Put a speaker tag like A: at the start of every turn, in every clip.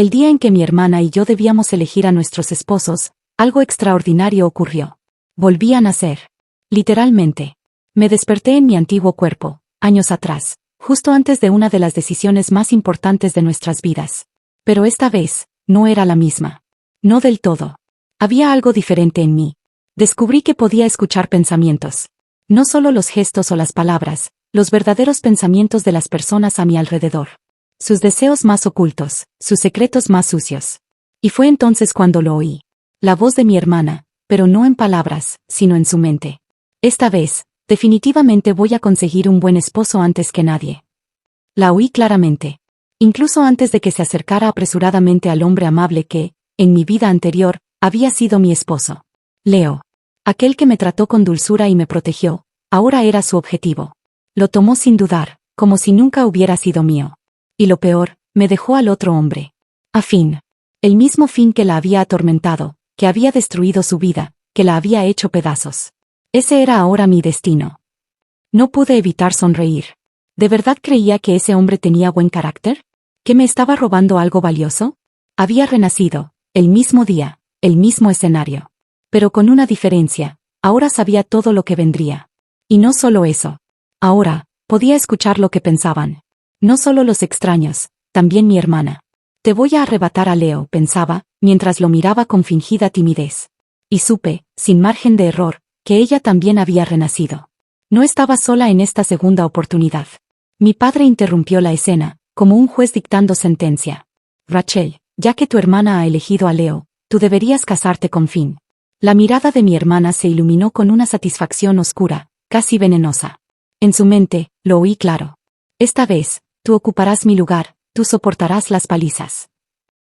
A: El día en que mi hermana y yo debíamos elegir a nuestros esposos, algo extraordinario ocurrió. Volví a nacer. Literalmente. Me desperté en mi antiguo cuerpo, años atrás, justo antes de una de las decisiones más importantes de nuestras vidas. Pero esta vez, no era la misma. No del todo. Había algo diferente en mí. Descubrí que podía escuchar pensamientos. No solo los gestos o las palabras, los verdaderos pensamientos de las personas a mi alrededor. Sus deseos más ocultos, sus secretos más sucios. Y fue entonces cuando lo oí. La voz de mi hermana, pero no en palabras, sino en su mente. Esta vez, definitivamente voy a conseguir un buen esposo antes que nadie. La oí claramente. Incluso antes de que se acercara apresuradamente al hombre amable que, en mi vida anterior, había sido mi esposo. Leo. Aquel que me trató con dulzura y me protegió, ahora era su objetivo. Lo tomó sin dudar, como si nunca hubiera sido mío. Y lo peor, me dejó al otro hombre. A fin. El mismo fin que la había atormentado, que había destruido su vida, que la había hecho pedazos. Ese era ahora mi destino. No pude evitar sonreír. ¿De verdad creía que ese hombre tenía buen carácter? ¿Que me estaba robando algo valioso? Había renacido, el mismo día, el mismo escenario. Pero con una diferencia, ahora sabía todo lo que vendría. Y no solo eso. Ahora, podía escuchar lo que pensaban. No solo los extraños, también mi hermana. Te voy a arrebatar a Leo, pensaba, mientras lo miraba con fingida timidez. Y supe, sin margen de error, que ella también había renacido. No estaba sola en esta segunda oportunidad. Mi padre interrumpió la escena, como un juez dictando sentencia. Rachel, ya que tu hermana ha elegido a Leo, tú deberías casarte con Finn. La mirada de mi hermana se iluminó con una satisfacción oscura, casi venenosa. En su mente, lo oí claro. Esta vez, tú ocuparás mi lugar, tú soportarás las palizas.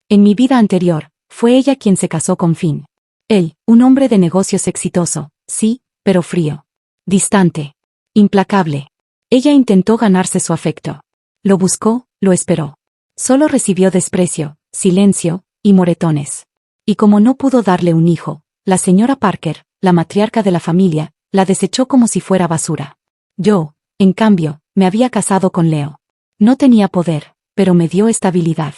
A: En mi vida anterior, fue ella quien se casó con Finn. Él, un hombre de negocios exitoso, sí, pero frío. Distante. Implacable. Ella intentó ganarse su afecto. Lo buscó, lo esperó. Solo recibió desprecio, silencio, y moretones. Y como no pudo darle un hijo, la señora Parker, la matriarca de la familia, la desechó como si fuera basura. Yo, en cambio, me había casado con Leo. No tenía poder, pero me dio estabilidad.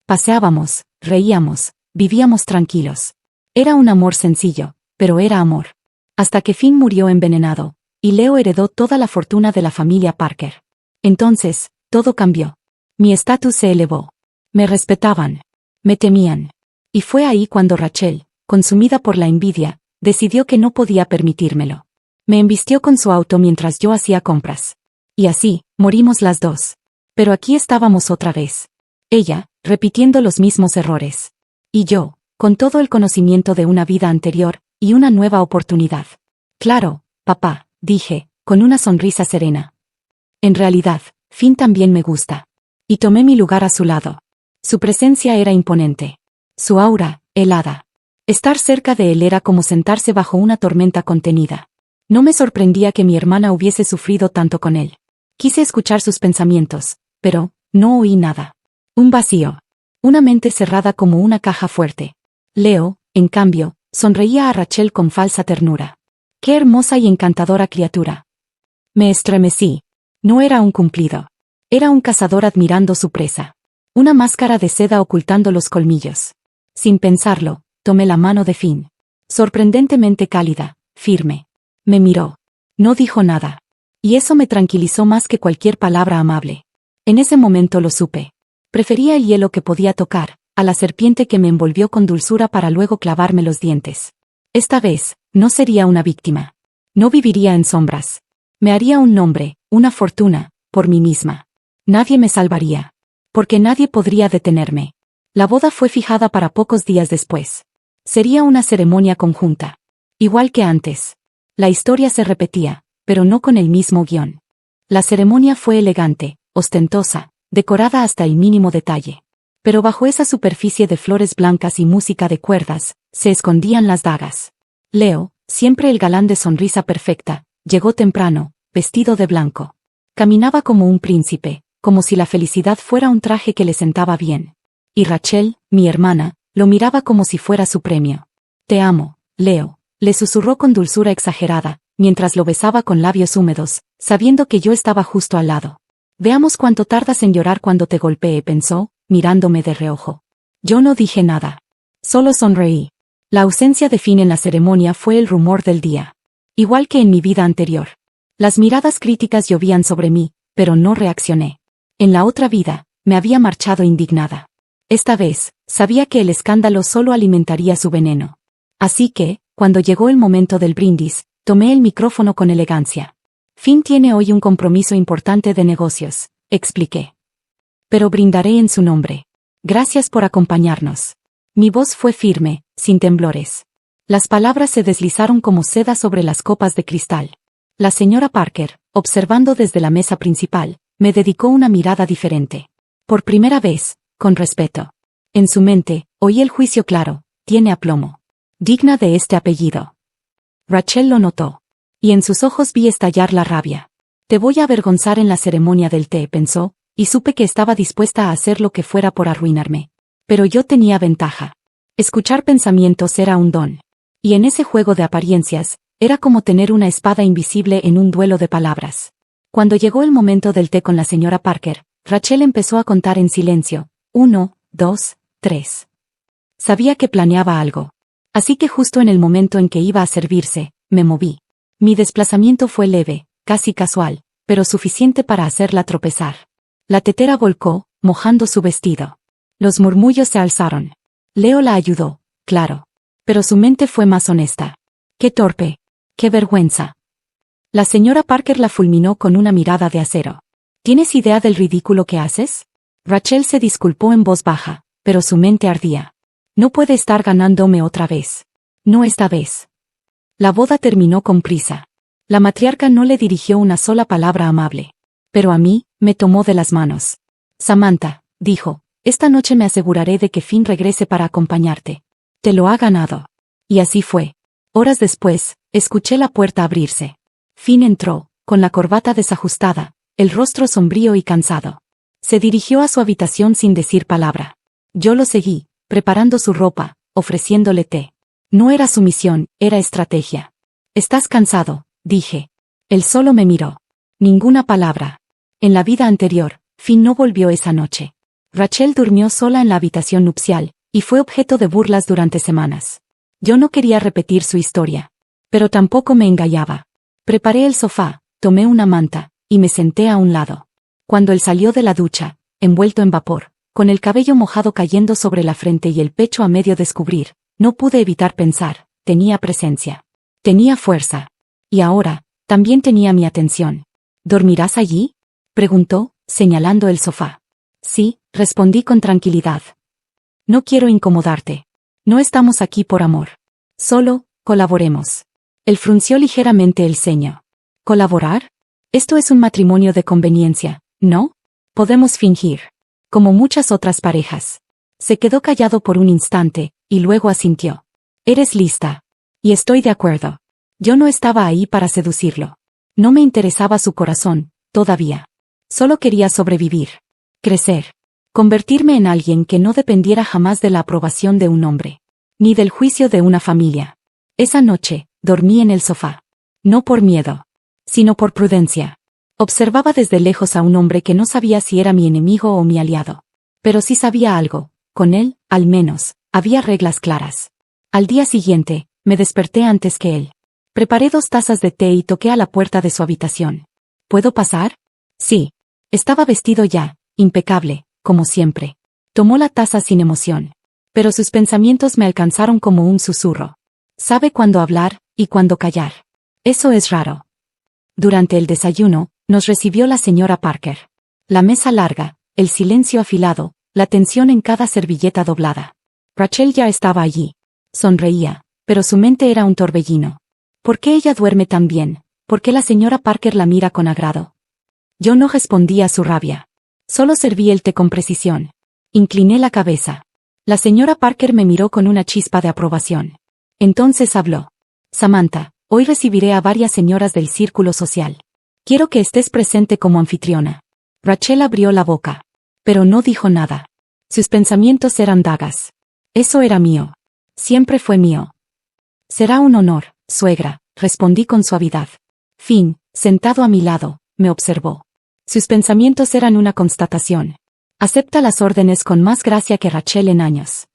A: Paseábamos, reíamos, vivíamos tranquilos. Era un amor sencillo, pero era amor. Hasta que Finn murió envenenado, y Leo heredó toda la fortuna de la familia Parker. Entonces, todo cambió. Mi estatus se elevó. Me respetaban. Me temían. Y fue ahí cuando Rachel, consumida por la envidia, decidió que no podía permitírmelo. Me embistió con su auto mientras yo hacía compras. Y así, morimos las dos. Pero aquí estábamos otra vez. Ella, repitiendo los mismos errores. Y yo, con todo el conocimiento de una vida anterior, y una nueva oportunidad. Claro, papá, dije, con una sonrisa serena. En realidad, Finn también me gusta. Y tomé mi lugar a su lado. Su presencia era imponente. Su aura, helada. Estar cerca de él era como sentarse bajo una tormenta contenida. No me sorprendía que mi hermana hubiese sufrido tanto con él. Quise escuchar sus pensamientos, pero, no oí nada. Un vacío. Una mente cerrada como una caja fuerte. Leo, en cambio, sonreía a Rachel con falsa ternura. ¡Qué hermosa y encantadora criatura! Me estremecí. No era un cumplido. Era un cazador admirando su presa. Una máscara de seda ocultando los colmillos. Sin pensarlo, tomé la mano de Finn. Sorprendentemente cálida, firme. Me miró. No dijo nada. Y eso me tranquilizó más que cualquier palabra amable. En ese momento lo supe. Prefería el hielo que podía tocar, a la serpiente que me envolvió con dulzura para luego clavarme los dientes. Esta vez, no sería una víctima. No viviría en sombras. Me haría un nombre, una fortuna, por mí misma. Nadie me salvaría. Porque nadie podría detenerme. La boda fue fijada para pocos días después. Sería una ceremonia conjunta. Igual que antes. La historia se repetía, pero no con el mismo guión. La ceremonia fue elegante, ostentosa, decorada hasta el mínimo detalle. Pero bajo esa superficie de flores blancas y música de cuerdas, se escondían las dagas. Leo, siempre el galán de sonrisa perfecta, llegó temprano, vestido de blanco. Caminaba como un príncipe, como si la felicidad fuera un traje que le sentaba bien. Y Rachel, mi hermana, lo miraba como si fuera su premio. Te amo, Leo, le susurró con dulzura exagerada, mientras lo besaba con labios húmedos, sabiendo que yo estaba justo al lado. Veamos cuánto tardas en llorar cuando te golpee, pensó, mirándome de reojo. Yo no dije nada. Solo sonreí. La ausencia de Finn en la ceremonia fue el rumor del día. Igual que en mi vida anterior. Las miradas críticas llovían sobre mí, pero no reaccioné. En la otra vida, me había marchado indignada. Esta vez, sabía que el escándalo solo alimentaría su veneno. Así que, cuando llegó el momento del brindis, tomé el micrófono con elegancia. Finn tiene hoy un compromiso importante de negocios, expliqué. Pero brindaré en su nombre. Gracias por acompañarnos. Mi voz fue firme, sin temblores. Las palabras se deslizaron como seda sobre las copas de cristal. La señora Parker, observando desde la mesa principal, me dedicó una mirada diferente. Por primera vez, con respeto. En su mente, oí el juicio claro, tiene aplomo. Digna de este apellido. Rachel lo notó. Y en sus ojos vi estallar la rabia. Te voy a avergonzar en la ceremonia del té, pensó, y supe que estaba dispuesta a hacer lo que fuera por arruinarme. Pero yo tenía ventaja. Escuchar pensamientos era un don. Y en ese juego de apariencias, era como tener una espada invisible en un duelo de palabras. Cuando llegó el momento del té con la señora Parker, Rachel empezó a contar en silencio. 1, 2, 3. Sabía que planeaba algo. Así que justo en el momento en que iba a servirse, me moví. Mi desplazamiento fue leve, casi casual, pero suficiente para hacerla tropezar. La tetera volcó, mojando su vestido. Los murmullos se alzaron. Leo la ayudó, claro. Pero su mente fue más honesta. ¡Qué torpe! ¡Qué vergüenza! La señora Parker la fulminó con una mirada de acero. ¿Tienes idea del ridículo que haces? Rachel se disculpó en voz baja, pero su mente ardía. No puede estar ganándome otra vez. No esta vez. La boda terminó con prisa. La matriarca no le dirigió una sola palabra amable. Pero a mí, me tomó de las manos. Samantha, dijo, esta noche me aseguraré de que Finn regrese para acompañarte. Te lo ha ganado. Y así fue. Horas después, escuché la puerta abrirse. Finn entró, con la corbata desajustada, el rostro sombrío y cansado. Se dirigió a su habitación sin decir palabra. Yo lo seguí, preparando su ropa, ofreciéndole té. No era sumisión, era estrategia. ¿Estás cansado?, dije. Él solo me miró. Ninguna palabra. En la vida anterior, Finn no volvió esa noche. Rachel durmió sola en la habitación nupcial, y fue objeto de burlas durante semanas. Yo no quería repetir su historia. Pero tampoco me engallaba. Preparé el sofá, tomé una manta, y me senté a un lado. Cuando él salió de la ducha, envuelto en vapor, con el cabello mojado cayendo sobre la frente y el pecho a medio descubrir, no pude evitar pensar, tenía presencia. Tenía fuerza. Y ahora, también tenía mi atención. ¿Dormirás allí?, preguntó, señalando el sofá. Sí, respondí con tranquilidad. No quiero incomodarte. No estamos aquí por amor. Solo, colaboremos. Él frunció ligeramente el ceño. ¿Colaborar? Esto es un matrimonio de conveniencia, ¿no? Podemos fingir. Como muchas otras parejas. Se quedó callado por un instante, y luego asintió. Eres lista. Y estoy de acuerdo. Yo no estaba ahí para seducirlo. No me interesaba su corazón, todavía. Solo quería sobrevivir. Crecer. Convertirme en alguien que no dependiera jamás de la aprobación de un hombre. Ni del juicio de una familia. Esa noche, dormí en el sofá. No por miedo. Sino por prudencia. Observaba desde lejos a un hombre que no sabía si era mi enemigo o mi aliado. Pero sí sabía algo. Con él, al menos, había reglas claras. Al día siguiente, me desperté antes que él. Preparé 2 tazas de té y toqué a la puerta de su habitación. ¿Puedo pasar? Sí. Estaba vestido ya, impecable, como siempre. Tomó la taza sin emoción. Pero sus pensamientos me alcanzaron como un susurro. Sabe cuándo hablar, y cuándo callar. Eso es raro. Durante el desayuno, nos recibió la señora Parker. La mesa larga, el silencio afilado, la tensión en cada servilleta doblada. Rachel ya estaba allí. Sonreía, pero su mente era un torbellino. ¿Por qué ella duerme tan bien? ¿Por qué la señora Parker la mira con agrado? Yo no respondí a su rabia. Solo serví el té con precisión. Incliné la cabeza. La señora Parker me miró con una chispa de aprobación. Entonces habló. Samantha, hoy recibiré a varias señoras del círculo social. Quiero que estés presente como anfitriona. Rachel abrió la boca. Pero no dijo nada. Sus pensamientos eran dagas. Eso era mío. Siempre fue mío. Será un honor, suegra, respondí con suavidad. Finn, sentado a mi lado, me observó. Sus pensamientos eran una constatación. Acepta las órdenes con más gracia que Rachel en años.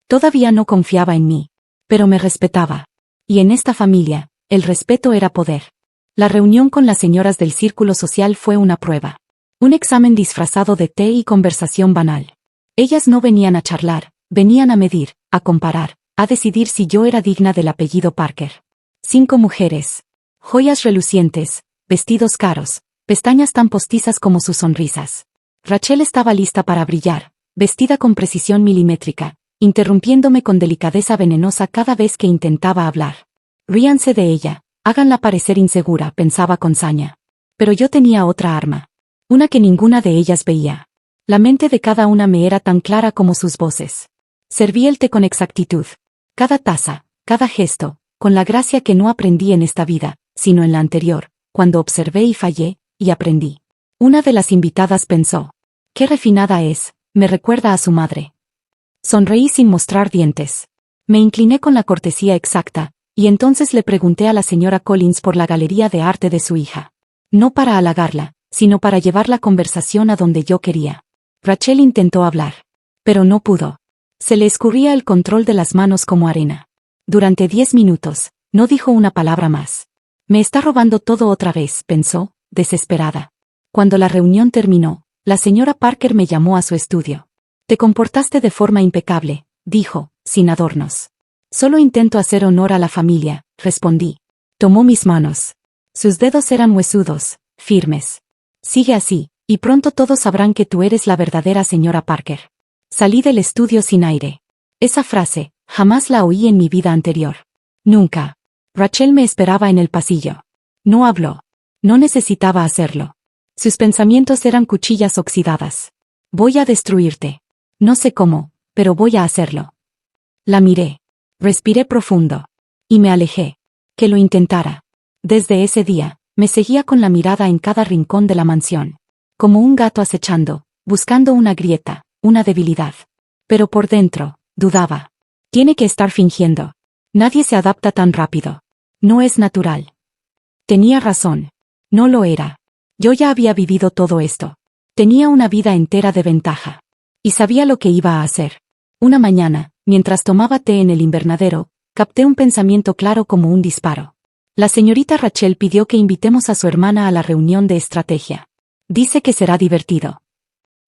A: Todavía no confiaba en mí, pero me respetaba. Y en esta familia, el respeto era poder. La reunión con las señoras del círculo social fue una prueba. Un examen disfrazado de té y conversación banal. Ellas no venían a charlar, venían a medir, a comparar, a decidir si yo era digna del apellido Parker. 5 mujeres. Joyas relucientes, vestidos caros, pestañas tan postizas como sus sonrisas. Rachel estaba lista para brillar, vestida con precisión milimétrica, interrumpiéndome con delicadeza venenosa cada vez que intentaba hablar. Ríanse de ella, háganla parecer insegura, pensaba con saña. Pero yo tenía otra arma. Una que ninguna de ellas veía. La mente de cada una me era tan clara como sus voces. Serví el té con exactitud. Cada taza, cada gesto, con la gracia que no aprendí en esta vida, sino en la anterior, cuando observé y fallé, y aprendí. Una de las invitadas pensó: «Qué refinada es, me recuerda a su madre». Sonreí sin mostrar dientes. Me incliné con la cortesía exacta, y entonces le pregunté a la señora Collins por la galería de arte de su hija. No para halagarla, sino para llevar la conversación a donde yo quería. Rachel intentó hablar. Pero no pudo. Se le escurría el control de las manos como arena. Durante 10 minutos, no dijo una palabra más. Me está robando todo otra vez, pensó, desesperada. Cuando la reunión terminó, la señora Parker me llamó a su estudio. Te comportaste de forma impecable, dijo, sin adornos. Solo intento hacer honor a la familia, respondí. Tomó mis manos. Sus dedos eran huesudos, firmes. Sigue así, y pronto todos sabrán que tú eres la verdadera señora Parker. Salí del estudio sin aire. Esa frase, jamás la oí en mi vida anterior. Nunca. Rachel me esperaba en el pasillo. No habló. No necesitaba hacerlo. Sus pensamientos eran cuchillas oxidadas. Voy a destruirte. No sé cómo, pero voy a hacerlo. La miré. Respiré profundo. Y me alejé. Que lo intentara. Desde ese día, me seguía con la mirada en cada rincón de la mansión. Como un gato acechando, buscando una grieta, una debilidad. Pero por dentro, dudaba. Tiene que estar fingiendo. Nadie se adapta tan rápido. No es natural. Tenía razón. No lo era. Yo ya había vivido todo esto. Tenía una vida entera de ventaja. Y sabía lo que iba a hacer. Una mañana, mientras tomaba té en el invernadero, capté un pensamiento claro como un disparo. La señorita Rachel pidió que invitemos a su hermana a la reunión de estrategia. Dice que será divertido.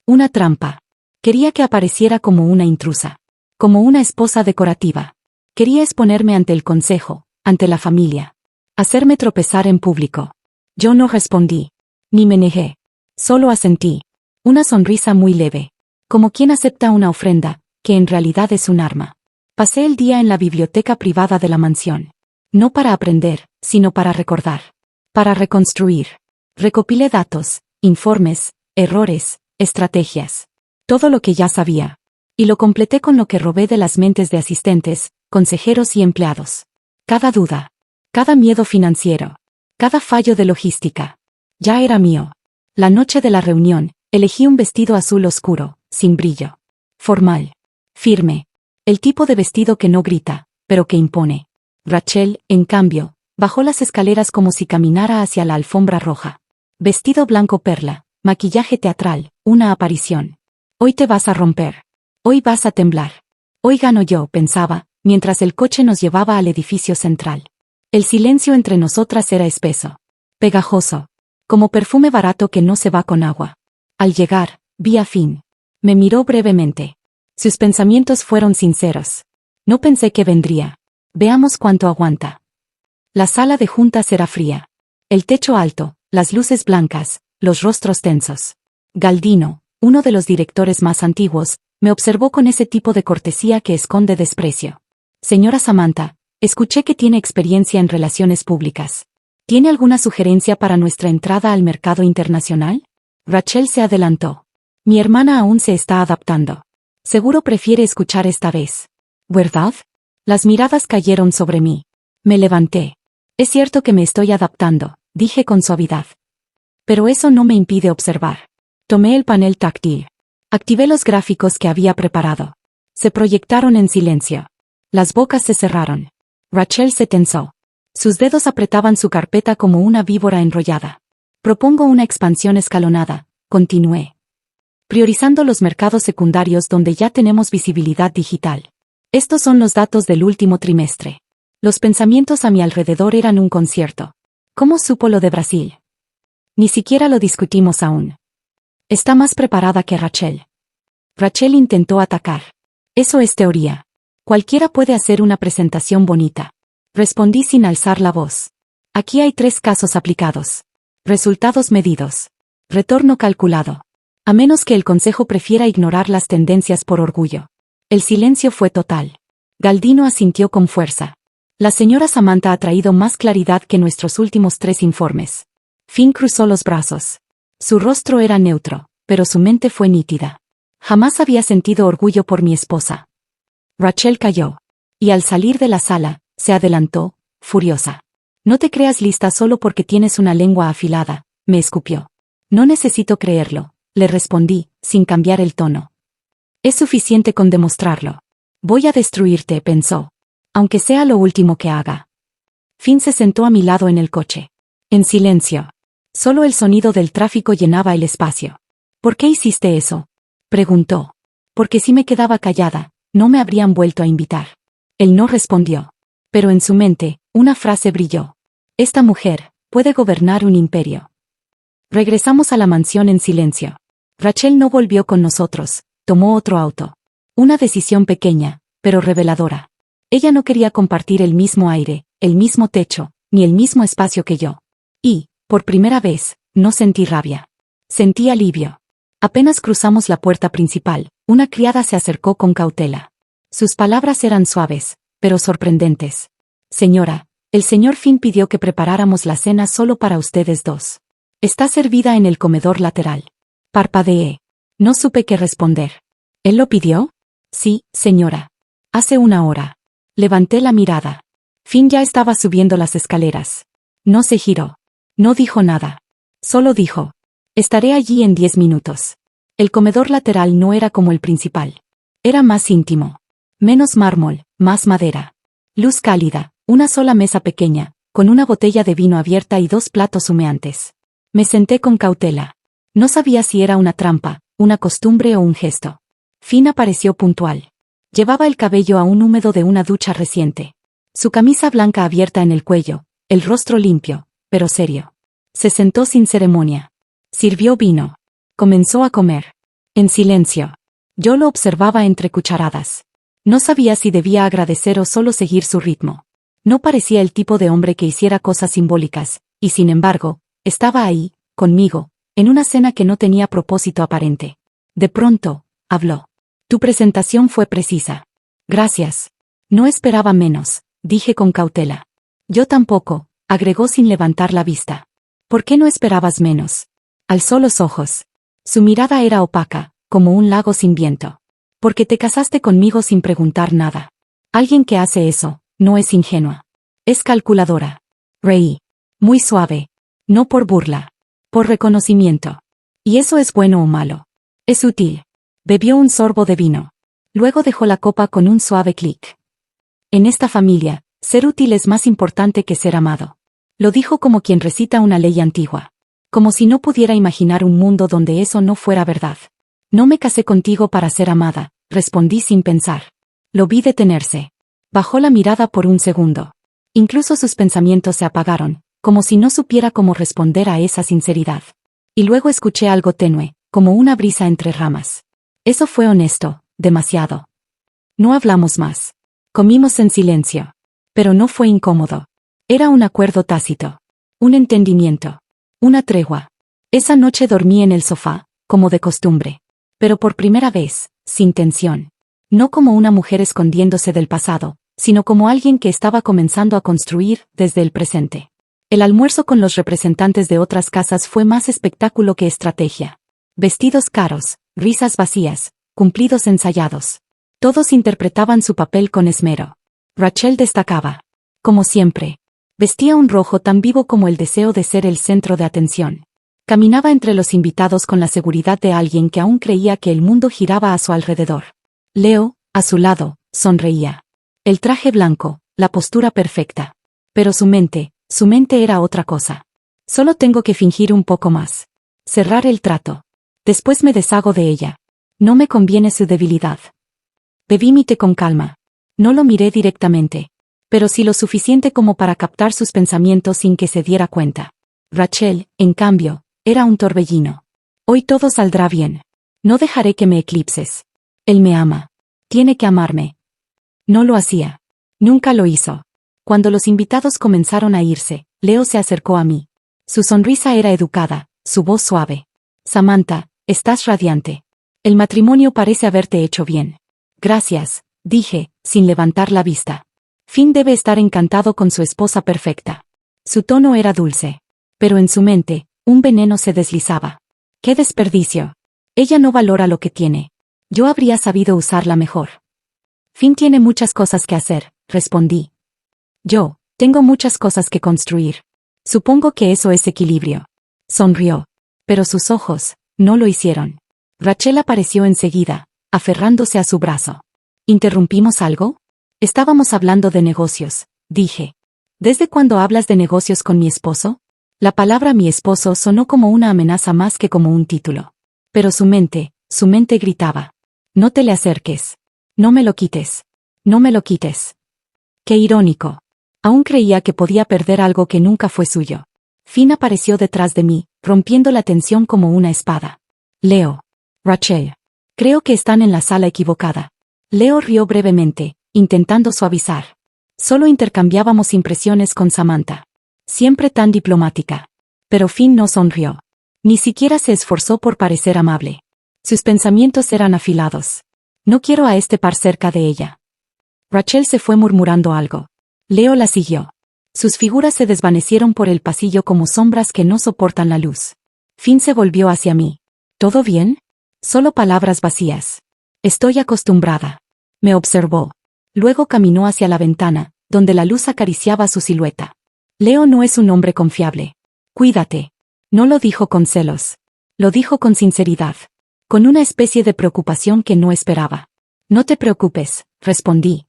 A: Una trampa. Quería que apareciera como una intrusa. Como una esposa decorativa. Quería exponerme ante el consejo, ante la familia. Hacerme tropezar en público. Yo no respondí. Ni me negué. Solo asentí. Una sonrisa muy leve. Como quien acepta una ofrenda, que en realidad es un arma. Pasé el día en la biblioteca privada de la mansión. No para aprender, sino para recordar. Para reconstruir. Recopilé datos, informes, errores, estrategias. Todo lo que ya sabía. Y lo completé con lo que robé de las mentes de asistentes, consejeros y empleados. Cada duda. Cada miedo financiero. Cada fallo de logística. Ya era mío. La noche de la reunión, elegí un vestido azul oscuro, sin brillo. Formal. Firme. El tipo de vestido que no grita, pero que impone. Rachel, en cambio, bajó las escaleras como si caminara hacia la alfombra roja. Vestido blanco perla, maquillaje teatral, una aparición. Hoy te vas a romper. Hoy vas a temblar. Hoy gano yo, pensaba, mientras el coche nos llevaba al edificio central. El silencio entre nosotras era espeso. Pegajoso. Como perfume barato que no se va con agua. Al llegar, vi a Finn. Me miró brevemente. Sus pensamientos fueron sinceros. No pensé que vendría. Veamos cuánto aguanta. La sala de juntas era fría. El techo alto, las luces blancas, los rostros tensos. Galdino, uno de los directores más antiguos, me observó con ese tipo de cortesía que esconde desprecio. Señora Samantha, escuché que tiene experiencia en relaciones públicas. ¿Tiene alguna sugerencia para nuestra entrada al mercado internacional? Rachel se adelantó. Mi hermana aún se está adaptando. Seguro prefiere escuchar esta vez. ¿Verdad? Las miradas cayeron sobre mí. Me levanté. Es cierto que me estoy adaptando, dije con suavidad. Pero eso no me impide observar. Tomé el panel táctil. Activé los gráficos que había preparado. Se proyectaron en silencio. Las bocas se cerraron. Rachel se tensó. Sus dedos apretaban su carpeta como una víbora enrollada. Propongo una expansión escalonada, continué. priorizando los mercados secundarios donde ya tenemos visibilidad digital. Estos son los datos del último trimestre. Los pensamientos a mi alrededor eran un concierto. ¿Cómo supo lo de Brasil? Ni siquiera lo discutimos aún. Está más preparada que Rachel. Rachel intentó atacar. Eso es teoría. Cualquiera puede hacer una presentación bonita. Respondí sin alzar la voz. Aquí hay 3 casos aplicados. Resultados medidos. Retorno calculado. A menos que el consejo prefiera ignorar las tendencias por orgullo. El silencio fue total. Galdino asintió con fuerza. La señora Samantha ha traído más claridad que nuestros últimos 3 informes. Finn cruzó los brazos. Su rostro era neutro, pero su mente fue nítida. Jamás había sentido orgullo por mi esposa. Rachel cayó. Y al salir de la sala, se adelantó, furiosa. No te creas lista solo porque tienes una lengua afilada, me escupió. No necesito creerlo, le respondí, sin cambiar el tono. Es suficiente con demostrarlo. Voy a destruirte, pensó. Aunque sea lo último que haga. Finn se sentó a mi lado en el coche. En silencio. Solo el sonido del tráfico llenaba el espacio. ¿Por qué hiciste eso? Preguntó. Porque si me quedaba callada, no me habrían vuelto a invitar. Él no respondió. Pero en su mente, una frase brilló. Esta mujer puede gobernar un imperio. Regresamos a la mansión en silencio. Rachel no volvió con nosotros, tomó otro auto. Una decisión pequeña, pero reveladora. Ella no quería compartir el mismo aire, el mismo techo, ni el mismo espacio que yo. Y, por primera vez, no sentí rabia. Sentí alivio. Apenas cruzamos la puerta principal, una criada se acercó con cautela. Sus palabras eran suaves, pero sorprendentes. Señora, el señor Finn pidió que preparáramos la cena solo para ustedes 2. Está servida en el comedor lateral. Parpadeé. No supe qué responder. ¿Él lo pidió? Sí, señora. Hace 1 hora. Levanté la mirada. Finn ya estaba subiendo las escaleras. No se giró. No dijo nada. Solo dijo. Estaré allí en 10 minutos. El comedor lateral no era como el principal. Era más íntimo. Menos mármol, más madera. Luz cálida, una sola mesa pequeña, con una botella de vino abierta y 2 platos humeantes. Me senté con cautela. No sabía si era una trampa, una costumbre o un gesto. Finn apareció puntual. Llevaba el cabello aún húmedo de una ducha reciente. Su camisa blanca abierta en el cuello, el rostro limpio, pero serio. Se sentó sin ceremonia. Sirvió vino. Comenzó a comer. En silencio. Yo lo observaba entre cucharadas. No sabía si debía agradecer o solo seguir su ritmo. No parecía el tipo de hombre que hiciera cosas simbólicas, y sin embargo, estaba ahí, conmigo, en una cena que no tenía propósito aparente. De pronto, habló. Tu presentación fue precisa. Gracias. No esperaba menos, dije con cautela. Yo tampoco, agregó sin levantar la vista. ¿Por qué no esperabas menos? Alzó los ojos. Su mirada era opaca, como un lago sin viento. Porque te casaste conmigo sin preguntar nada. Alguien que hace eso, no es ingenua. Es calculadora. Reí. Muy suave. No por burla. Por reconocimiento. ¿Y eso es bueno o malo? Es útil. Bebió un sorbo de vino. Luego dejó la copa con un suave clic. En esta familia, ser útil es más importante que ser amado. Lo dijo como quien recita una ley antigua. Como si no pudiera imaginar un mundo donde eso no fuera verdad. No me casé contigo para ser amada, respondí sin pensar. Lo vi detenerse. Bajó la mirada por un segundo. Incluso sus pensamientos se apagaron, como si no supiera cómo responder a esa sinceridad. Y luego escuché algo tenue, como una brisa entre ramas. Eso fue honesto, demasiado. No hablamos más. Comimos en silencio. Pero no fue incómodo. Era un acuerdo tácito. Un entendimiento. Una tregua. Esa noche dormí en el sofá, como de costumbre. Pero por primera vez, sin tensión. No como una mujer escondiéndose del pasado, sino como alguien que estaba comenzando a construir desde el presente. El almuerzo con los representantes de otras casas fue más espectáculo que estrategia. Vestidos caros, risas vacías, cumplidos ensayados. Todos interpretaban su papel con esmero. Rachel destacaba. Como siempre. Vestía un rojo tan vivo como el deseo de ser el centro de atención. Caminaba entre los invitados con la seguridad de alguien que aún creía que el mundo giraba a su alrededor. Leo, a su lado, sonreía. El traje blanco, la postura perfecta. Pero su mente era otra cosa. Solo tengo que fingir un poco más. Cerrar el trato. Después me deshago de ella. No me conviene su debilidad. Bebí mi té con calma. No lo miré directamente, pero sí lo suficiente como para captar sus pensamientos sin que se diera cuenta. Rachel, en cambio, era un torbellino. Hoy todo saldrá bien. No dejaré que me eclipses. Él me ama. Tiene que amarme. No lo hacía. Nunca lo hizo. Cuando los invitados comenzaron a irse, Leo se acercó a mí. Su sonrisa era educada, su voz suave. Samantha, estás radiante. El matrimonio parece haberte hecho bien. Gracias, dije, sin levantar la vista. Finn debe estar encantado con su esposa perfecta. Su tono era dulce. Pero en su mente, un veneno se deslizaba. ¡Qué desperdicio! Ella no valora lo que tiene. Yo habría sabido usarla mejor. Finn tiene muchas cosas que hacer, respondí. Yo, tengo muchas cosas que construir. Supongo que eso es equilibrio. Sonrió. Pero sus ojos, no lo hicieron. Rachel apareció enseguida, aferrándose a su brazo. ¿Interrumpimos algo? Estábamos hablando de negocios, dije. ¿Desde cuándo hablas de negocios con mi esposo? La palabra mi esposo sonó como una amenaza más que como un título. Pero su mente gritaba. No te le acerques. No me lo quites. No me lo quites. Qué irónico. Aún creía que podía perder algo que nunca fue suyo. Finn apareció detrás de mí, rompiendo la tensión como una espada. Leo. Rachel. Creo que están en la sala equivocada. Leo rió brevemente, intentando suavizar. Solo intercambiábamos impresiones con Samantha. Siempre tan diplomática. Pero Finn no sonrió. Ni siquiera se esforzó por parecer amable. Sus pensamientos eran afilados. No quiero a este par cerca de ella. Rachel se fue murmurando algo. Leo la siguió. Sus figuras se desvanecieron por el pasillo como sombras que no soportan la luz. Finn se volvió hacia mí. ¿Todo bien? Solo palabras vacías. Estoy acostumbrada. Me observó. Luego caminó hacia la ventana, donde la luz acariciaba su silueta. Leo no es un hombre confiable. Cuídate. No lo dijo con celos. Lo dijo con sinceridad. Con una especie de preocupación que no esperaba. No te preocupes, respondí.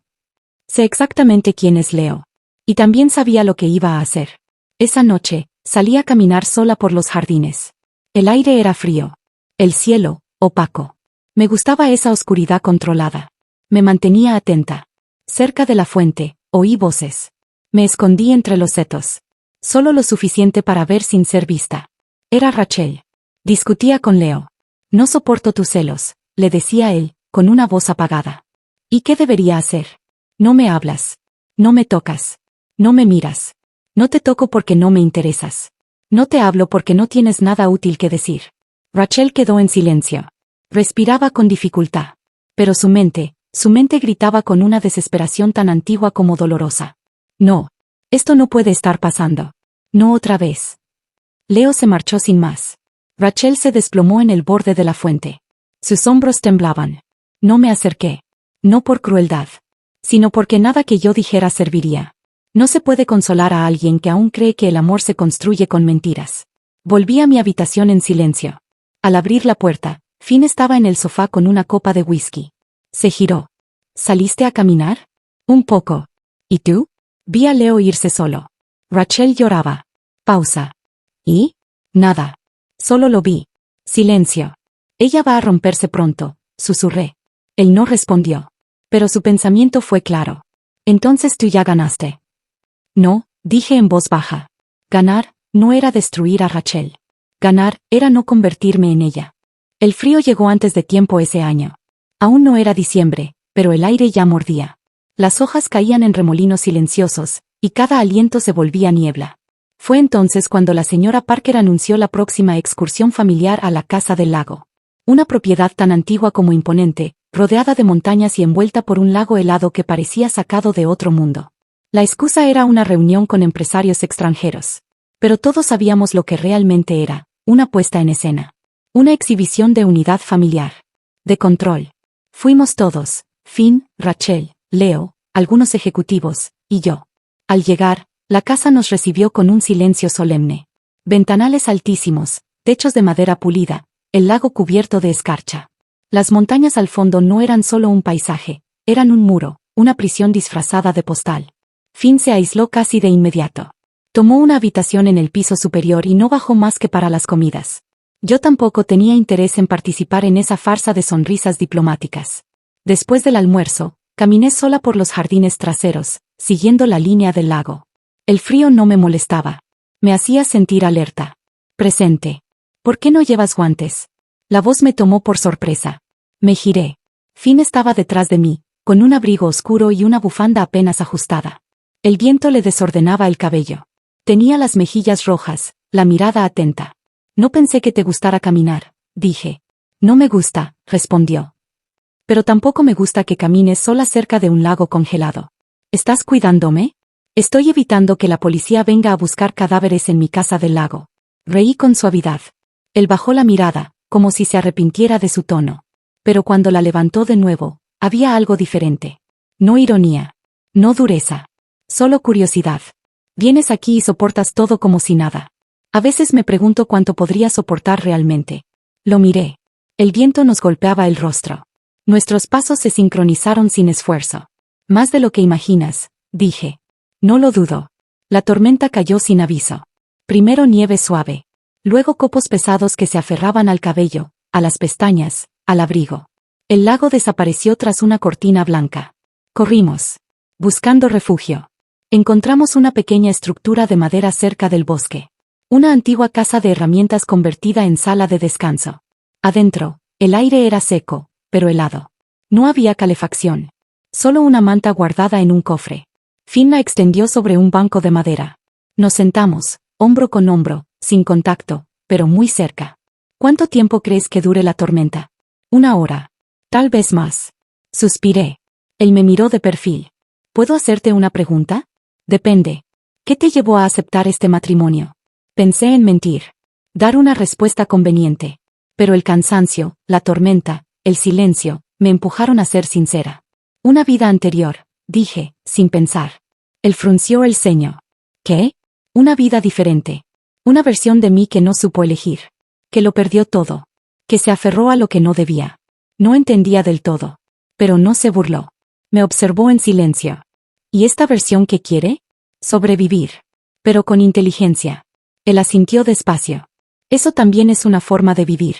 A: Sé exactamente quién es Leo. Y también sabía lo que iba a hacer. Esa noche, salí a caminar sola por los jardines. El aire era frío. El cielo, opaco. Me gustaba esa oscuridad controlada. Me mantenía atenta. Cerca de la fuente, oí voces. Me escondí entre los setos. Solo lo suficiente para ver sin ser vista. Era Rachel. Discutía con Leo. No soporto tus celos, le decía él, con una voz apagada. ¿Y qué debería hacer? No me hablas. No me tocas. No me miras. No te toco porque no me interesas. No te hablo porque no tienes nada útil que decir. Rachel quedó en silencio. Respiraba con dificultad. Pero su mente gritaba con una desesperación tan antigua como dolorosa. No. Esto no puede estar pasando. No otra vez. Leo se marchó sin más. Rachel se desplomó en el borde de la fuente. Sus hombros temblaban. No me acerqué. No por crueldad. Sino porque nada que yo dijera serviría. No se puede consolar a alguien que aún cree que el amor se construye con mentiras. Volví a mi habitación en silencio. Al abrir la puerta, Finn estaba en el sofá con una copa de whisky. Se giró. ¿Saliste a caminar? Un poco. ¿Y tú? Vi a Leo irse solo. Rachel lloraba. Pausa. ¿Y? Nada. Solo lo vi. Silencio. Ella va a romperse pronto, susurré. Él no respondió. Pero su pensamiento fue claro. Entonces tú ya ganaste. No, dije en voz baja. Ganar, no era destruir a Rachel. Ganar, era no convertirme en ella. El frío llegó antes de tiempo ese año. Aún no era diciembre, pero el aire ya mordía. Las hojas caían en remolinos silenciosos, y cada aliento se volvía niebla. Fue entonces cuando la señora Parker anunció la próxima excursión familiar a la Casa del Lago. Una propiedad tan antigua como imponente, rodeada de montañas y envuelta por un lago helado que parecía sacado de otro mundo. La excusa era una reunión con empresarios extranjeros. Pero todos sabíamos lo que realmente era, una puesta en escena. Una exhibición de unidad familiar. De control. Fuimos todos, Finn, Rachel, Leo, algunos ejecutivos, y yo. Al llegar, la casa nos recibió con un silencio solemne. Ventanales altísimos, techos de madera pulida, el lago cubierto de escarcha. Las montañas al fondo no eran solo un paisaje, eran un muro, una prisión disfrazada de postal. Finn se aisló casi de inmediato. Tomó una habitación en el piso superior y no bajó más que para las comidas. Yo tampoco tenía interés en participar en esa farsa de sonrisas diplomáticas. Después del almuerzo, caminé sola por los jardines traseros, siguiendo la línea del lago. El frío no me molestaba. Me hacía sentir alerta. Presente. ¿Por qué no llevas guantes? La voz me tomó por sorpresa. Me giré. Finn estaba detrás de mí, con un abrigo oscuro y una bufanda apenas ajustada. El viento le desordenaba el cabello. Tenía las mejillas rojas, la mirada atenta. No pensé que te gustara caminar, dije. No me gusta, respondió. Pero tampoco me gusta que camines sola cerca de un lago congelado. ¿Estás cuidándome? Estoy evitando que la policía venga a buscar cadáveres en mi casa del lago. Reí con suavidad. Él bajó la mirada, como si se arrepintiera de su tono. Pero cuando la levantó de nuevo, había algo diferente. No ironía. No dureza. Solo curiosidad. Vienes aquí y soportas todo como si nada. A veces me pregunto cuánto podría soportar realmente. Lo miré. El viento nos golpeaba el rostro. Nuestros pasos se sincronizaron sin esfuerzo. Más de lo que imaginas, dije. No lo dudo. La tormenta cayó sin aviso. Primero nieve suave. Luego copos pesados que se aferraban al cabello, a las pestañas, al abrigo. El lago desapareció tras una cortina blanca. Corrimos. Buscando refugio. Encontramos una pequeña estructura de madera cerca del bosque. Una antigua casa de herramientas convertida en sala de descanso. Adentro, el aire era seco, pero helado. No había calefacción. Solo una manta guardada en un cofre. Finn la extendió sobre un banco de madera. Nos sentamos, hombro con hombro, sin contacto, pero muy cerca. ¿Cuánto tiempo crees que dure la tormenta? 1 hora. Tal vez más. Suspiré. Él me miró de perfil. ¿Puedo hacerte una pregunta? Depende. ¿Qué te llevó a aceptar este matrimonio? Pensé en mentir. Dar una respuesta conveniente. Pero el cansancio, la tormenta, el silencio, me empujaron a ser sincera. Una vida anterior, dije, sin pensar. Él frunció el ceño. ¿Qué? Una vida diferente. Una versión de mí que no supo elegir. Que lo perdió todo. Que se aferró a lo que no debía. No entendía del todo. Pero no se burló. Me observó en silencio. ¿Y esta versión qué quiere? Sobrevivir. Pero con inteligencia. Él asintió despacio. Eso también es una forma de vivir.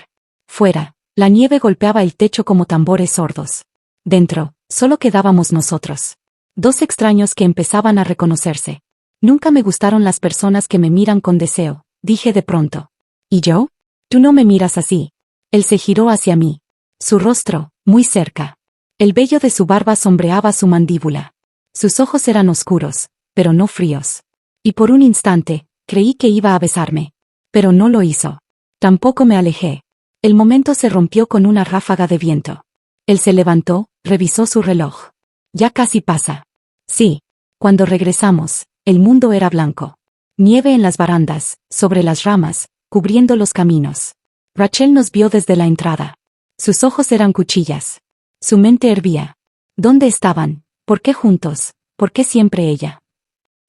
A: Fuera, la nieve golpeaba el techo como tambores sordos. Dentro, solo quedábamos nosotros. 2 extraños que empezaban a reconocerse. Nunca me gustaron las personas que me miran con deseo, dije de pronto. ¿Y yo? Tú no me miras así. Él se giró hacia mí. Su rostro, muy cerca. El vello de su barba sombreaba su mandíbula. Sus ojos eran oscuros, pero no fríos. Y por un instante, creí que iba a besarme. Pero no lo hizo. Tampoco me alejé. El momento se rompió con una ráfaga de viento. Él se levantó, revisó su reloj. Ya casi pasa. Sí. Cuando regresamos, el mundo era blanco. Nieve en las barandas, sobre las ramas, cubriendo los caminos. Rachel nos vio desde la entrada. Sus ojos eran cuchillas. Su mente hervía. ¿Dónde estaban? ¿Por qué juntos? ¿Por qué siempre ella?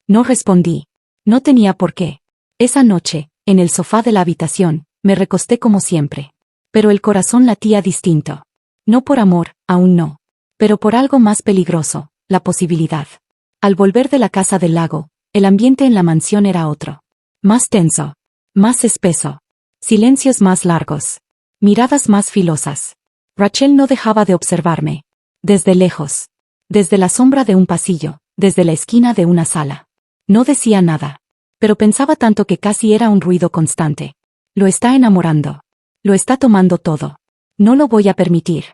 A: No respondí. No tenía por qué. Esa noche, en el sofá de la habitación, me recosté como siempre. Pero el corazón latía distinto. No por amor, aún no. Pero por algo más peligroso, la posibilidad. Al volver de la casa del lago, el ambiente en la mansión era otro. Más tenso. Más espeso. Silencios más largos. Miradas más filosas. Rachel no dejaba de observarme. Desde lejos. Desde la sombra de un pasillo, desde la esquina de una sala. No decía nada. Pero pensaba tanto que casi era un ruido constante. Lo está enamorando. Lo está tomando todo. No lo voy a permitir.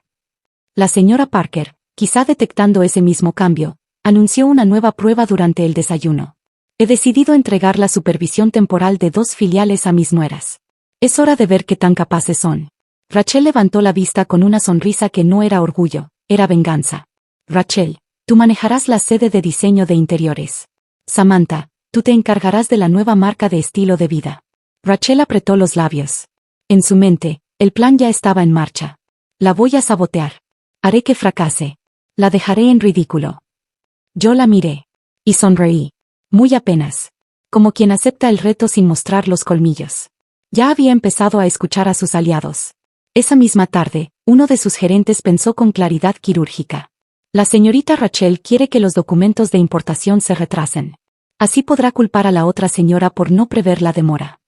A: La señora Parker, quizá detectando ese mismo cambio, anunció una nueva prueba durante el desayuno. He decidido entregar la supervisión temporal de 2 filiales a mis nueras. Es hora de ver qué tan capaces son. Rachel levantó la vista con una sonrisa que no era orgullo, era venganza. Rachel, tú manejarás la sede de diseño de interiores. Samantha, tú te encargarás de la nueva marca de estilo de vida. Rachel apretó los labios. En su mente, el plan ya estaba en marcha. La voy a sabotear. Haré que fracase. La dejaré en ridículo. Yo la miré. Y sonreí. Muy apenas. Como quien acepta el reto sin mostrar los colmillos. Ya había empezado a escuchar a sus aliados. Esa misma tarde, uno de sus gerentes pensó con claridad quirúrgica. La señorita Rachel quiere que los documentos de importación se retrasen. Así podrá culpar a la otra señora por no prever la demora.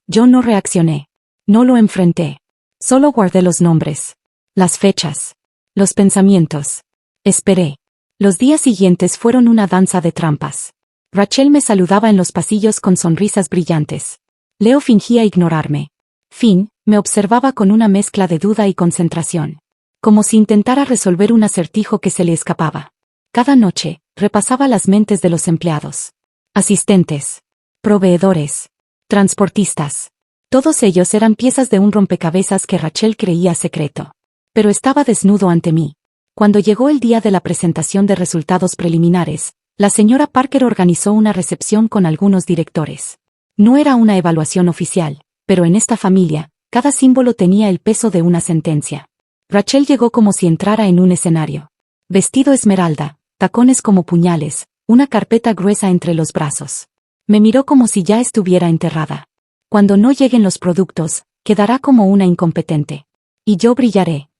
A: Yo no reaccioné. No lo enfrenté. Solo guardé los nombres, las fechas, los pensamientos. Esperé. Los días siguientes fueron una danza de trampas. Rachel me saludaba en los pasillos con sonrisas brillantes. Leo fingía ignorarme. Finn me observaba con una mezcla de duda y concentración, como si intentara resolver un acertijo que se le escapaba. Cada noche, repasaba las mentes de los empleados, asistentes, proveedores, transportistas. Todos ellos eran piezas de un rompecabezas que Rachel creía secreto. Pero estaba desnudo ante mí. Cuando llegó el día de la presentación de resultados preliminares, la señora Parker organizó una recepción con algunos directores. No era una evaluación oficial, pero en esta familia, cada símbolo tenía el peso de una sentencia. Rachel llegó como si entrara en un escenario. Vestido esmeralda, tacones como puñales, una carpeta gruesa entre los brazos. Me miró como si ya estuviera enterrada. Cuando no lleguen los productos, quedará como una incompetente. Y yo brillaré.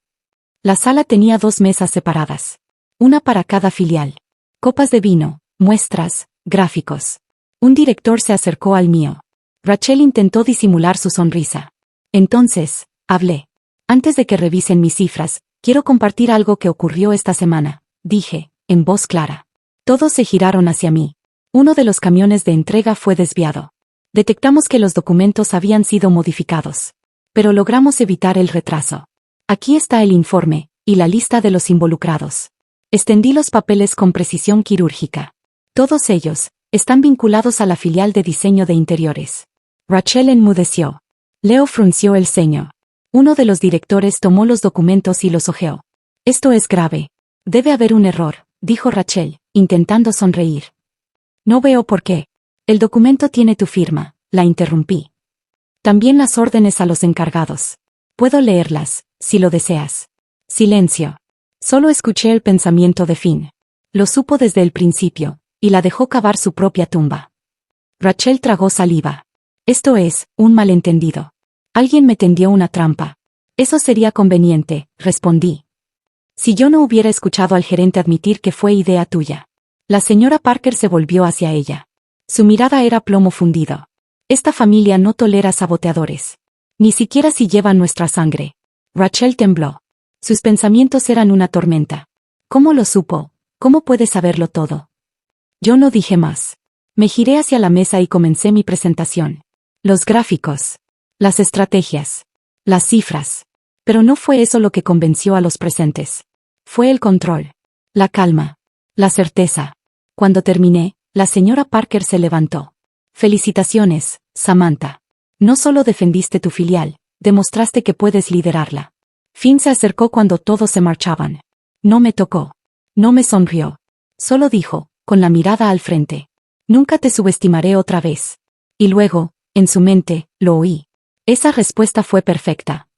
A: La sala tenía 2 mesas separadas. Una para cada filial. Copas de vino, muestras, gráficos. Un director se acercó al mío. Rachel intentó disimular su sonrisa. Entonces, hablé. Antes de que revisen mis cifras, quiero compartir algo que ocurrió esta semana, dije, en voz clara. Todos se giraron hacia mí. Uno de los camiones de entrega fue desviado. Detectamos que los documentos habían sido modificados. Pero logramos evitar el retraso. Aquí está el informe, y la lista de los involucrados. Extendí los papeles con precisión quirúrgica. Todos ellos están vinculados a la filial de diseño de interiores. Rachel enmudeció. Leo frunció el ceño. Uno de los directores tomó los documentos y los hojeó. Esto es grave. Debe haber un error, dijo Rachel, intentando sonreír. No veo por qué. El documento tiene tu firma, la interrumpí. También las órdenes a los encargados. Puedo leerlas, si lo deseas. Silencio. Solo escuché el pensamiento de Finn. Lo supo desde el principio, y la dejó cavar su propia tumba. Rachel tragó saliva. Esto es, un malentendido. Alguien me tendió una trampa. Eso sería conveniente, respondí. Si yo no hubiera escuchado al gerente admitir que fue idea tuya. La señora Parker se volvió hacia ella. Su mirada era plomo fundido. Esta familia no tolera saboteadores. Ni siquiera si llevan nuestra sangre. Rachel tembló. Sus pensamientos eran una tormenta. ¿Cómo lo supo? ¿Cómo puede saberlo todo? Yo no dije más. Me giré hacia la mesa y comencé mi presentación. Los gráficos. Las estrategias. Las cifras. Pero no fue eso lo que convenció a los presentes. Fue el control. La calma. La certeza. Cuando terminé, la señora Parker se levantó. Felicitaciones, Samantha. No solo defendiste tu filial, demostraste que puedes liderarla. Finn se acercó cuando todos se marchaban. No me tocó. No me sonrió. Solo dijo, con la mirada al frente. Nunca te subestimaré otra vez. Y luego, en su mente, lo oí. Esa respuesta fue perfecta.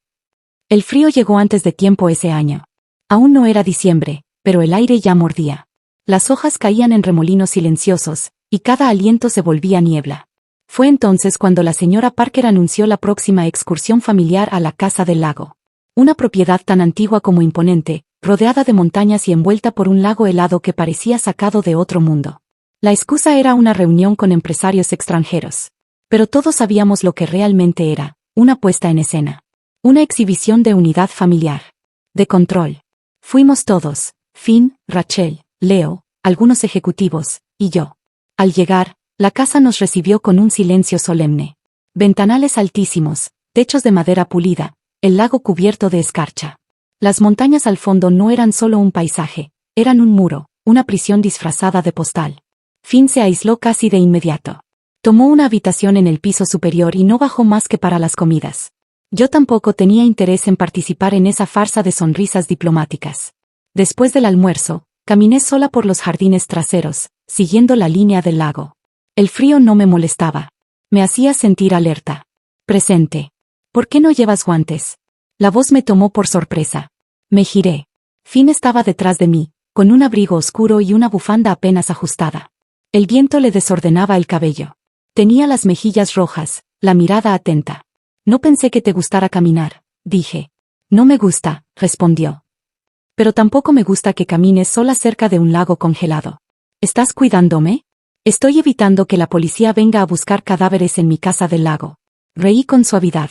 A: El frío llegó antes de tiempo ese año. Aún no era diciembre, pero el aire ya mordía. Las hojas caían en remolinos silenciosos, y cada aliento se volvía niebla. Fue entonces cuando la señora Parker anunció la próxima excursión familiar a la Casa del Lago. Una propiedad tan antigua como imponente, rodeada de montañas y envuelta por un lago helado que parecía sacado de otro mundo. La excusa era una reunión con empresarios extranjeros. Pero todos sabíamos lo que realmente era, una puesta en escena. Una exhibición de unidad familiar. De control. Fuimos todos, Finn, Rachel, Leo, algunos ejecutivos, y yo. Al llegar, la casa nos recibió con un silencio solemne. Ventanales altísimos, techos de madera pulida, el lago cubierto de escarcha. Las montañas al fondo no eran solo un paisaje, eran un muro, una prisión disfrazada de postal. Finn se aisló casi de inmediato. Tomó una habitación en el piso superior y no bajó más que para las comidas. Yo tampoco tenía interés en participar en esa farsa de sonrisas diplomáticas. Después del almuerzo, caminé sola por los jardines traseros, siguiendo la línea del lago. El frío no me molestaba. Me hacía sentir alerta. Presente. ¿Por qué no llevas guantes? La voz me tomó por sorpresa. Me giré. Finn estaba detrás de mí, con un abrigo oscuro y una bufanda apenas ajustada. El viento le desordenaba el cabello. Tenía las mejillas rojas, la mirada atenta. No pensé que te gustara caminar, dije. No me gusta, respondió. Pero tampoco me gusta que camines sola cerca de un lago congelado. ¿Estás cuidándome? Estoy evitando que la policía venga a buscar cadáveres en mi casa del lago. Reí con suavidad.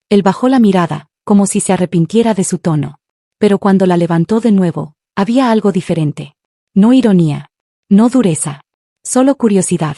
A: Él bajó la mirada, como si se arrepintiera de su tono. Pero cuando la levantó de nuevo, había algo diferente. No ironía. No dureza. Solo curiosidad.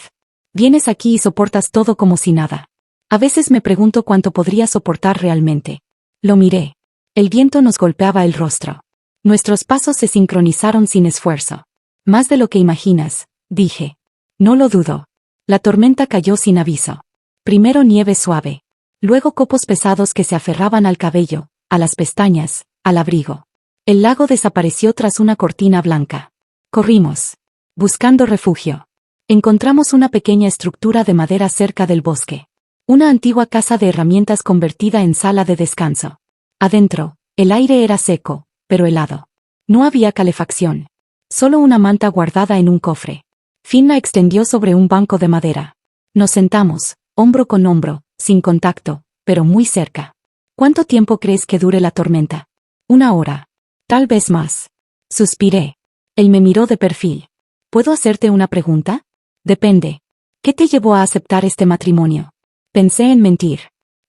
A: Vienes aquí y soportas todo como si nada. A veces me pregunto cuánto podría soportar realmente. Lo miré. El viento nos golpeaba el rostro. Nuestros pasos se sincronizaron sin esfuerzo. Más de lo que imaginas, dije. No lo dudo. La tormenta cayó sin aviso. Primero nieve suave. Luego copos pesados que se aferraban al cabello, a las pestañas, al abrigo. El lago desapareció tras una cortina blanca. Corrimos. Buscando refugio. Encontramos una pequeña estructura de madera cerca del bosque. Una antigua casa de herramientas convertida en sala de descanso. Adentro, el aire era seco, pero helado. No había calefacción. Solo una manta guardada en un cofre. Finn la extendió sobre un banco de madera. Nos sentamos, hombro con hombro, sin contacto, pero muy cerca. ¿Cuánto tiempo crees que dure la tormenta? 1 hora. Tal vez más. Suspiré. Él me miró de perfil. ¿Puedo hacerte una pregunta? Depende. ¿Qué te llevó a aceptar este matrimonio? Pensé en mentir.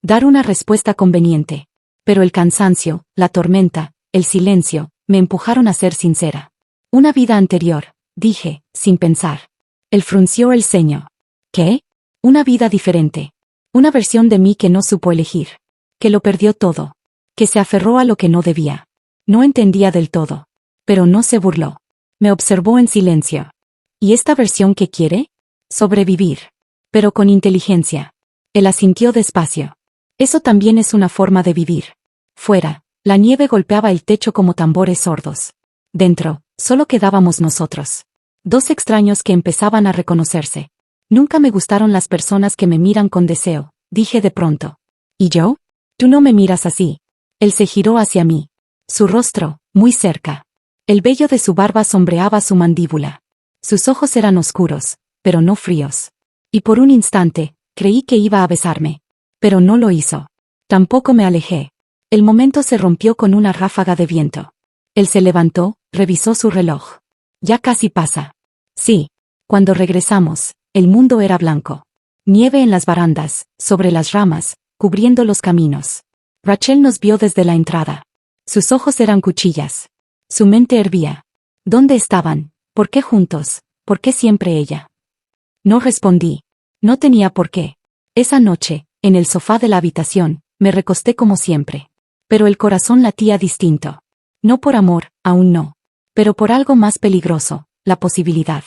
A: Dar una respuesta conveniente. Pero el cansancio, la tormenta, el silencio, me empujaron a ser sincera. Una vida anterior, dije, sin pensar. Él frunció el ceño. ¿Qué? Una vida diferente. Una versión de mí que no supo elegir. Que lo perdió todo. Que se aferró a lo que no debía. No entendía del todo. Pero no se burló. Me observó en silencio. ¿Y esta versión qué quiere? Sobrevivir. Pero con inteligencia. Él asintió despacio. Eso también es una forma de vivir. Fuera, la nieve golpeaba el techo como tambores sordos. Dentro, solo quedábamos nosotros. 2 extraños que empezaban a reconocerse. Nunca me gustaron las personas que me miran con deseo, dije de pronto. ¿Y yo? Tú no me miras así. Él se giró hacia mí. Su rostro, muy cerca. El vello de su barba sombreaba su mandíbula. Sus ojos eran oscuros, pero no fríos. Y por un instante, creí que iba a besarme. Pero no lo hizo. Tampoco me alejé. El momento se rompió con una ráfaga de viento. Él se levantó, revisó su reloj. Ya casi pasa. Sí. Cuando regresamos, el mundo era blanco. Nieve en las barandas, sobre las ramas, cubriendo los caminos. Rachel nos vio desde la entrada. Sus ojos eran cuchillas. Su mente hervía. ¿Dónde estaban? ¿Por qué juntos? ¿Por qué siempre ella? No respondí. No tenía por qué. Esa noche, en el sofá de la habitación, me recosté como siempre. Pero el corazón latía distinto. No por amor, aún no. Pero por algo más peligroso, la posibilidad.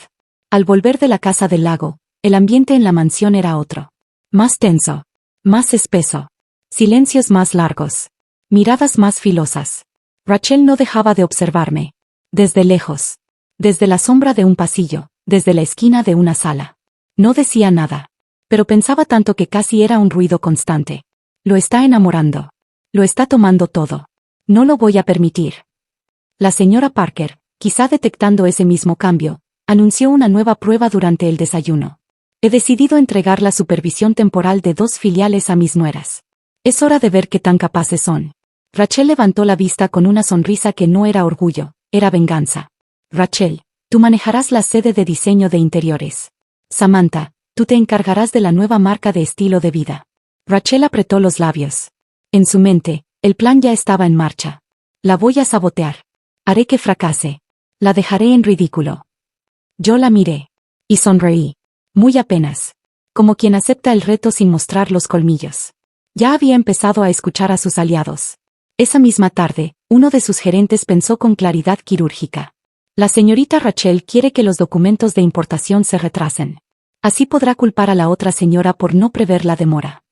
A: Al volver de la casa del lago, el ambiente en la mansión era otro. Más tenso. Más espeso. Silencios más largos. Miradas más filosas. Rachel no dejaba de observarme. Desde lejos. Desde la sombra de un pasillo, desde la esquina de una sala. No decía nada. Pero pensaba tanto que casi era un ruido constante. Lo está enamorando. Lo está tomando todo. No lo voy a permitir. La señora Parker, quizá detectando ese mismo cambio, anunció una nueva prueba durante el desayuno. He decidido entregar la supervisión temporal de 2 filiales a mis nueras. Es hora de ver qué tan capaces son. Rachel levantó la vista con una sonrisa que no era orgullo, era venganza. Rachel, tú manejarás la sede de diseño de interiores. Samantha, tú te encargarás de la nueva marca de estilo de vida. Rachel apretó los labios. En su mente, el plan ya estaba en marcha. La voy a sabotear. Haré que fracase. La dejaré en ridículo. Yo la miré. Y sonreí. Muy apenas. Como quien acepta el reto sin mostrar los colmillos. Ya había empezado a escuchar a sus aliados. Esa misma tarde, uno de sus gerentes pensó con claridad quirúrgica. La señorita Rachel quiere que los documentos de importación se retrasen. Así podrá culpar a la otra señora por no prever la demora.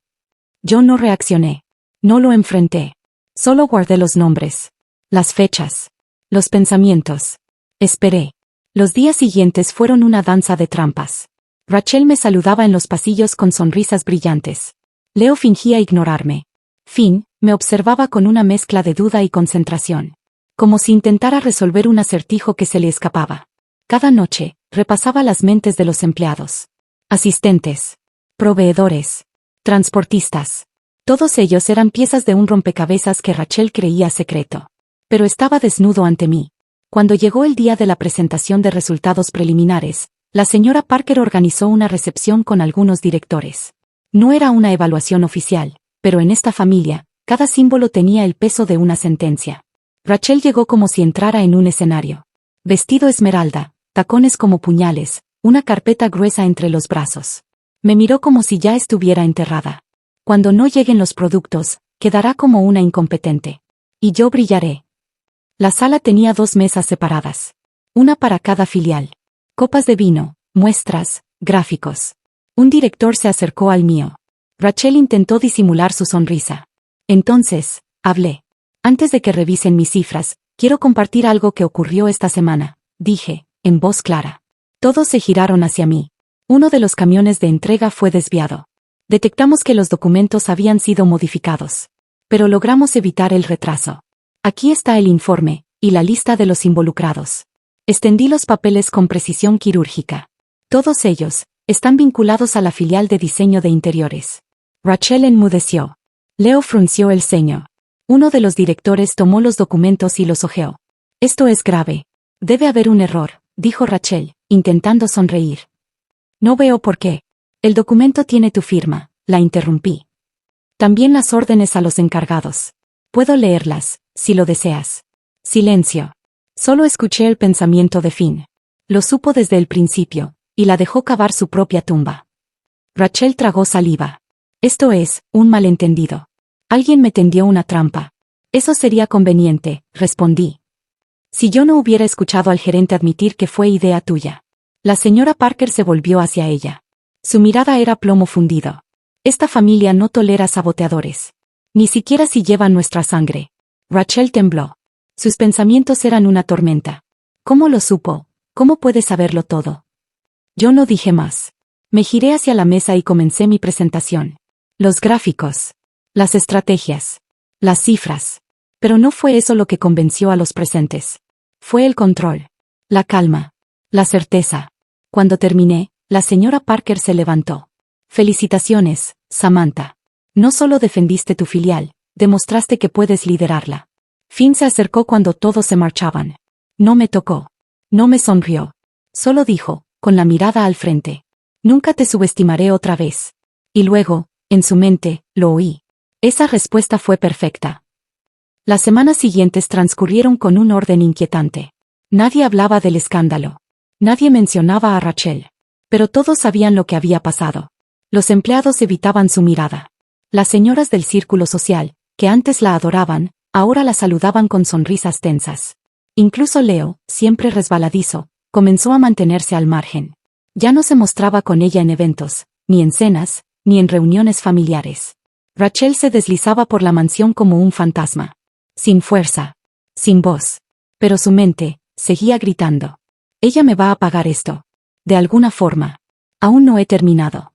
A: Yo no reaccioné. No lo enfrenté. Solo guardé los nombres. Las fechas. Los pensamientos. Esperé. Los días siguientes fueron una danza de trampas. Rachel me saludaba en los pasillos con sonrisas brillantes. Leo fingía ignorarme. Finn me observaba con una mezcla de duda y concentración. Como si intentara resolver un acertijo que se le escapaba. Cada noche, repasaba las mentes de los empleados. Asistentes. Proveedores. Transportistas. Todos ellos eran piezas de un rompecabezas que Rachel creía secreto. Pero estaba desnudo ante mí. Cuando llegó el día de la presentación de resultados preliminares, la señora Parker organizó una recepción con algunos directores. No era una evaluación oficial, pero en esta familia, Cada símbolo tenía el peso de una sentencia. Rachel llegó como si entrara en un escenario. Vestido esmeralda, tacones como puñales, una carpeta gruesa entre los brazos. Me miró como si ya estuviera enterrada. Cuando no lleguen los productos, quedará como una incompetente. Y yo brillaré. La sala tenía 2 mesas separadas. Una para cada filial. Copas de vino, muestras, gráficos. Un director se acercó al mío. Rachel intentó disimular su sonrisa. Entonces, hablé. Antes de que revisen mis cifras, quiero compartir algo que ocurrió esta semana, dije, en voz clara. Todos se giraron hacia mí. Uno de los camiones de entrega fue desviado. Detectamos que los documentos habían sido modificados. Pero logramos evitar el retraso. Aquí está el informe, y la lista de los involucrados. Extendí los papeles con precisión quirúrgica. Todos ellos están vinculados a la filial de diseño de interiores. Rachel enmudeció. Leo frunció el ceño. Uno de los directores tomó los documentos y los hojeó. Esto es grave. Debe haber un error, dijo Rachel, intentando sonreír. No veo por qué. El documento tiene tu firma, la interrumpí. También las órdenes a los encargados. Puedo leerlas, si lo deseas. Silencio. Solo escuché el pensamiento de Finn. Lo supo desde el principio, y la dejó cavar su propia tumba. Rachel tragó saliva. Esto es, un malentendido. Alguien me tendió una trampa. Eso sería conveniente, respondí. Si yo no hubiera escuchado al gerente admitir que fue idea tuya. La señora Parker se volvió hacia ella. Su mirada era plomo fundido. Esta familia no tolera saboteadores. Ni siquiera si llevan nuestra sangre. Rachel tembló. Sus pensamientos eran una tormenta. ¿Cómo lo supo? ¿Cómo puede saberlo todo? Yo no dije más. Me giré hacia la mesa y comencé mi presentación. Los gráficos. Las estrategias. Las cifras. Pero no fue eso lo que convenció a los presentes. Fue el control. La calma. La certeza. Cuando terminé, la señora Parker se levantó. Felicitaciones, Samantha. No solo defendiste tu filial, demostraste que puedes liderarla. Finn se acercó cuando todos se marchaban. No me tocó. No me sonrió. Solo dijo, con la mirada al frente. Nunca te subestimaré otra vez. Y luego, en su mente, lo oí. Esa respuesta fue perfecta. Las semanas siguientes transcurrieron con un orden inquietante. Nadie hablaba del escándalo. Nadie mencionaba a Rachel. Pero todos sabían lo que había pasado. Los empleados evitaban su mirada. Las señoras del círculo social, que antes la adoraban, ahora la saludaban con sonrisas tensas. Incluso Leo, siempre resbaladizo, comenzó a mantenerse al margen. Ya no se mostraba con ella en eventos, ni en cenas, ni en reuniones familiares. Rachel se deslizaba por la mansión como un fantasma. Sin fuerza. Sin voz. Pero su mente seguía gritando. Ella me va a pagar esto. De alguna forma. Aún no he terminado.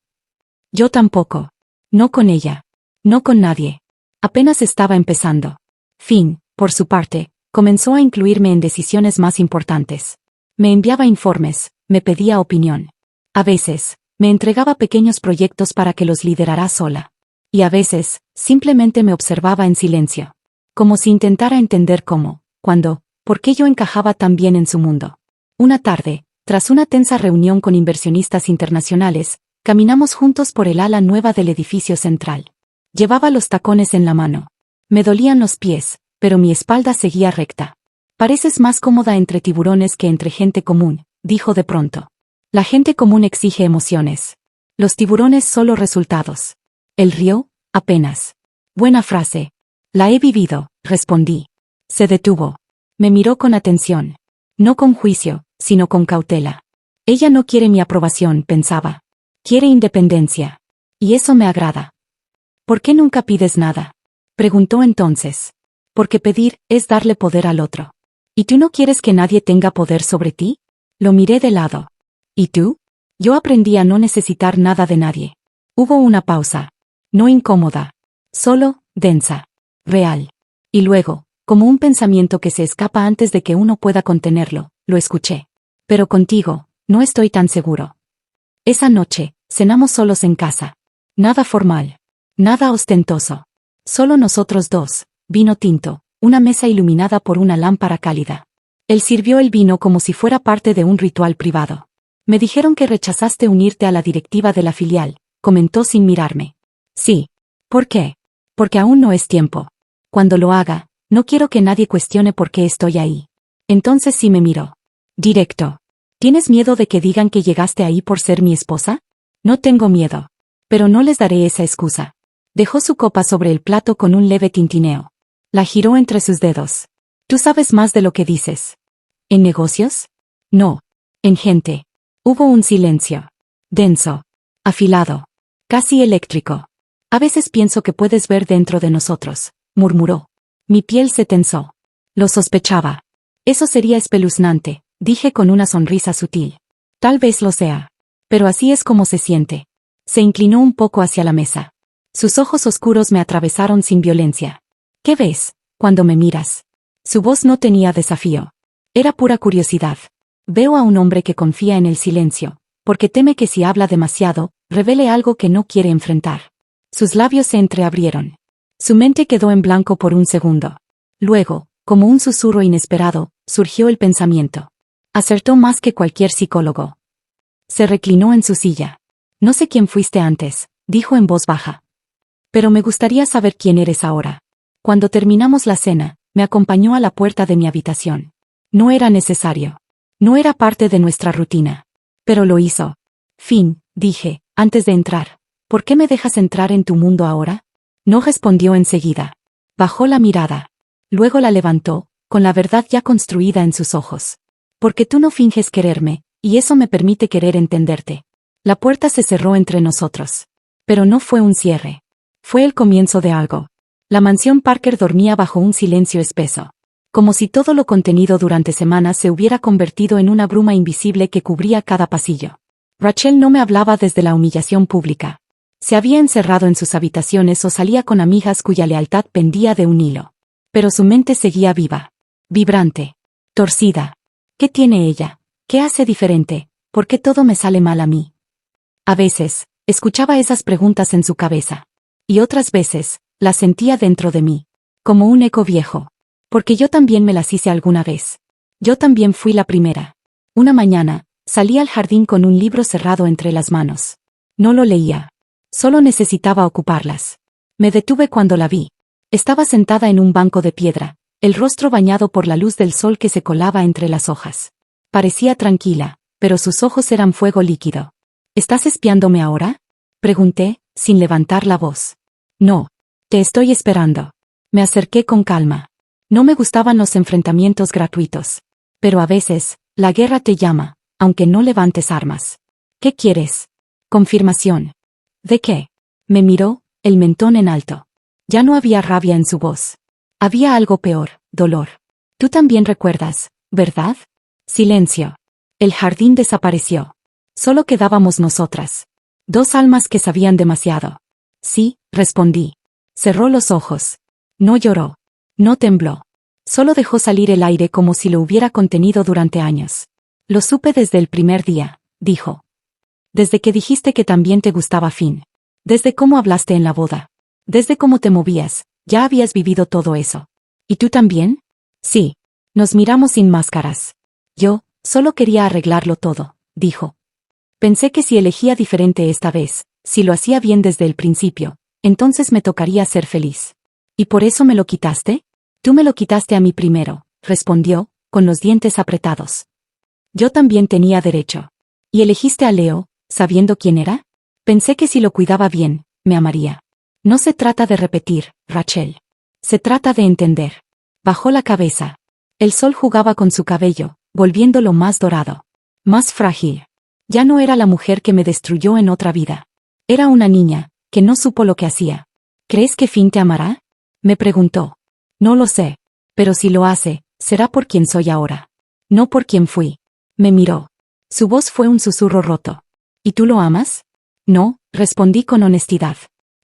A: Yo tampoco. No con ella. No con nadie. Apenas estaba empezando. Finn, por su parte, comenzó a incluirme en decisiones más importantes. Me enviaba informes, me pedía opinión. A veces, me entregaba pequeños proyectos para que los liderara sola. Y a veces, simplemente me observaba en silencio. Como si intentara entender cómo, cuándo, por qué yo encajaba tan bien en su mundo. Una tarde, tras una tensa reunión con inversionistas internacionales, caminamos juntos por el ala nueva del edificio central. Llevaba los tacones en la mano. Me dolían los pies, pero mi espalda seguía recta. Pareces más cómoda entre tiburones que entre gente común, dijo de pronto. La gente común exige emociones. Los tiburones solo resultados. Él rió, apenas. Buena frase. La he vivido, respondí. Se detuvo. Me miró con atención. No con juicio, sino con cautela. Ella no quiere mi aprobación, pensaba. Quiere independencia. Y eso me agrada. ¿Por qué nunca pides nada? Preguntó entonces. Porque pedir es darle poder al otro. ¿Y tú no quieres que nadie tenga poder sobre ti? Lo miré de lado. ¿Y tú? Yo aprendí a no necesitar nada de nadie. Hubo una pausa. No incómoda. Solo, densa. Real. Y luego, como un pensamiento que se escapa antes de que uno pueda contenerlo, lo escuché. Pero contigo, no estoy tan seguro. Esa noche, cenamos solos en casa. Nada formal. Nada ostentoso. Solo nosotros dos, vino tinto, una mesa iluminada por una lámpara cálida. Él sirvió el vino como si fuera parte de un ritual privado. Me dijeron que rechazaste unirte a la directiva de la filial, comentó sin mirarme. Sí. ¿Por qué? Porque aún no es tiempo. Cuando lo haga, no quiero que nadie cuestione por qué estoy ahí. Entonces sí me miró. Directo. ¿Tienes miedo de que digan que llegaste ahí por ser mi esposa? No tengo miedo. Pero no les daré esa excusa. Dejó su copa sobre el plato con un leve tintineo. La giró entre sus dedos. Tú sabes más de lo que dices. ¿En negocios? No. En gente. Hubo un silencio. Denso. Afilado. Casi eléctrico. A veces pienso que puedes ver dentro de nosotros, murmuró. Mi piel se tensó. Lo sospechaba. Eso sería espeluznante, dije con una sonrisa sutil. Tal vez lo sea. Pero así es como se siente. Se inclinó un poco hacia la mesa. Sus ojos oscuros me atravesaron sin violencia. ¿Qué ves, cuando me miras? Su voz no tenía desafío. Era pura curiosidad. Veo a un hombre que confía en el silencio, porque teme que si habla demasiado, revele algo que no quiere enfrentar. Sus labios se entreabrieron. Su mente quedó en blanco por un segundo. Luego, como un susurro inesperado, surgió el pensamiento. Acertó más que cualquier psicólogo. Se reclinó en su silla. No sé quién fuiste antes, dijo en voz baja. Pero me gustaría saber quién eres ahora. Cuando terminamos la cena, me acompañó a la puerta de mi habitación. No era necesario. No era parte de nuestra rutina. Pero lo hizo. Fin, dije, antes de entrar. ¿Por qué me dejas entrar en tu mundo ahora? No respondió enseguida. Bajó la mirada. Luego la levantó, con la verdad ya construida en sus ojos. Porque tú no finges quererme, y eso me permite querer entenderte. La puerta se cerró entre nosotros. Pero no fue un cierre. Fue el comienzo de algo. La mansión Parker dormía bajo un silencio espeso. Como si todo lo contenido durante semanas se hubiera convertido en una bruma invisible que cubría cada pasillo. Rachel no me hablaba desde la humillación pública. Se había encerrado en sus habitaciones o salía con amigas cuya lealtad pendía de un hilo. Pero su mente seguía viva. Vibrante. Torcida. ¿Qué tiene ella? ¿Qué hace diferente? ¿Por qué todo me sale mal a mí? A veces, escuchaba esas preguntas en su cabeza. Y otras veces, las sentía dentro de mí. Como un eco viejo. Porque yo también me las hice alguna vez. Yo también fui la primera. Una mañana, salí al jardín con un libro cerrado entre las manos. No lo leía. Solo necesitaba ocuparlas. Me detuve cuando la vi. Estaba sentada en un banco de piedra, el rostro bañado por la luz del sol que se colaba entre las hojas. Parecía tranquila, pero sus ojos eran fuego líquido. ¿Estás espiándome ahora? Pregunté, sin levantar la voz. No. Te estoy esperando. Me acerqué con calma. No me gustaban los enfrentamientos gratuitos. Pero a veces, la guerra te llama, aunque no levantes armas. ¿Qué quieres? Confirmación. ¿De qué? Me miró, el mentón en alto. Ya no había rabia en su voz. Había algo peor, dolor. Tú también recuerdas, ¿verdad? Silencio. El jardín desapareció. Solo quedábamos nosotras. Dos almas que sabían demasiado. Sí, respondí. Cerró los ojos. No lloró. No tembló. Solo dejó salir el aire como si lo hubiera contenido durante años. Lo supe desde el primer día, dijo. Desde que dijiste que también te gustaba Finn. Desde cómo hablaste en la boda. Desde cómo te movías, ya habías vivido todo eso. ¿Y tú también? Sí. Nos miramos sin máscaras. Yo, solo quería arreglarlo todo, dijo. Pensé que si elegía diferente esta vez, si lo hacía bien desde el principio, entonces me tocaría ser feliz. ¿Y por eso me lo quitaste? Tú me lo quitaste a mí primero, respondió, con los dientes apretados. Yo también tenía derecho. ¿Y elegiste a Leo, sabiendo quién era? Pensé que si lo cuidaba bien, me amaría. No se trata de repetir, Rachel. Se trata de entender. Bajó la cabeza. El sol jugaba con su cabello, volviéndolo más dorado. Más frágil. Ya no era la mujer que me destruyó en otra vida. Era una niña, que no supo lo que hacía. ¿Crees que Finn te amará? Me preguntó. No lo sé. Pero si lo hace, será por quien soy ahora. No por quien fui. Me miró. Su voz fue un susurro roto. ¿Y tú lo amas? No, respondí con honestidad.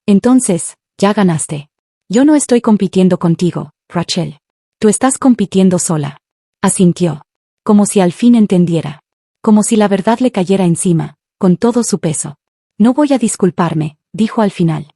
A: Entonces, ya ganaste. Yo no estoy compitiendo contigo, Rachel. Tú estás compitiendo sola. Asintió. Como si al fin entendiera. Como si la verdad le cayera encima, con todo su peso. No voy a disculparme, dijo al final.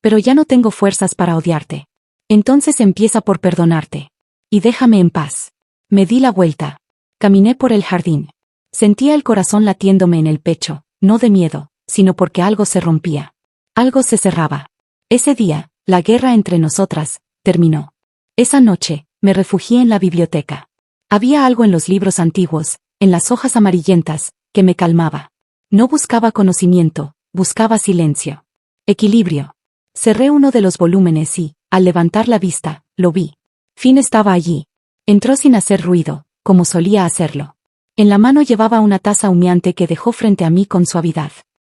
A: Pero ya no tengo fuerzas para odiarte. Entonces empieza por perdonarte. Y déjame en paz. Me di la vuelta. Caminé por el jardín. Sentía el corazón latiéndome en el pecho, no de miedo, sino porque algo se rompía. Algo se cerraba. Ese día, La guerra entre nosotras terminó. Esa noche, me refugié en la biblioteca. Había algo en los libros antiguos, en las hojas amarillentas, que me calmaba. No buscaba conocimiento, buscaba silencio. Equilibrio. Cerré uno de los volúmenes y, al levantar la vista, lo vi. Finn estaba allí. Entró sin hacer ruido, como solía hacerlo. En la mano llevaba una taza humeante que dejó frente a mí con suavidad.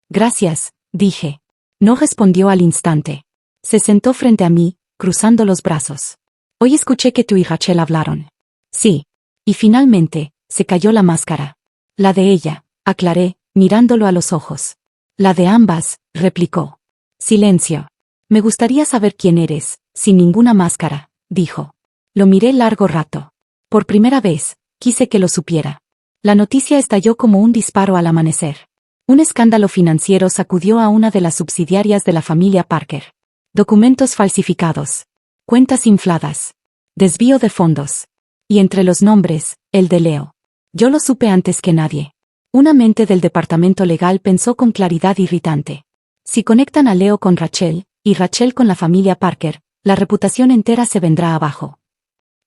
A: Gracias, dije. No respondió al instante. Se sentó frente a mí, cruzando los brazos. Hoy escuché que tú y Rachel hablaron. Sí. Y finalmente, se cayó la máscara. La de ella, aclaré, mirándolo a los ojos. La de ambas, replicó. Silencio. Me gustaría saber quién eres, sin ninguna máscara, dijo. Lo miré largo rato. Por primera vez, quise que lo supiera. La noticia estalló como un disparo al amanecer. Un escándalo financiero sacudió a una de las subsidiarias de la familia Parker. Documentos falsificados. Cuentas infladas. Desvío de fondos. Y entre los nombres, el de Leo. Yo lo supe antes que nadie. Una mente del departamento legal pensó con claridad irritante. Si conectan a Leo con Rachel, y Rachel con la familia Parker, la reputación entera se vendrá abajo.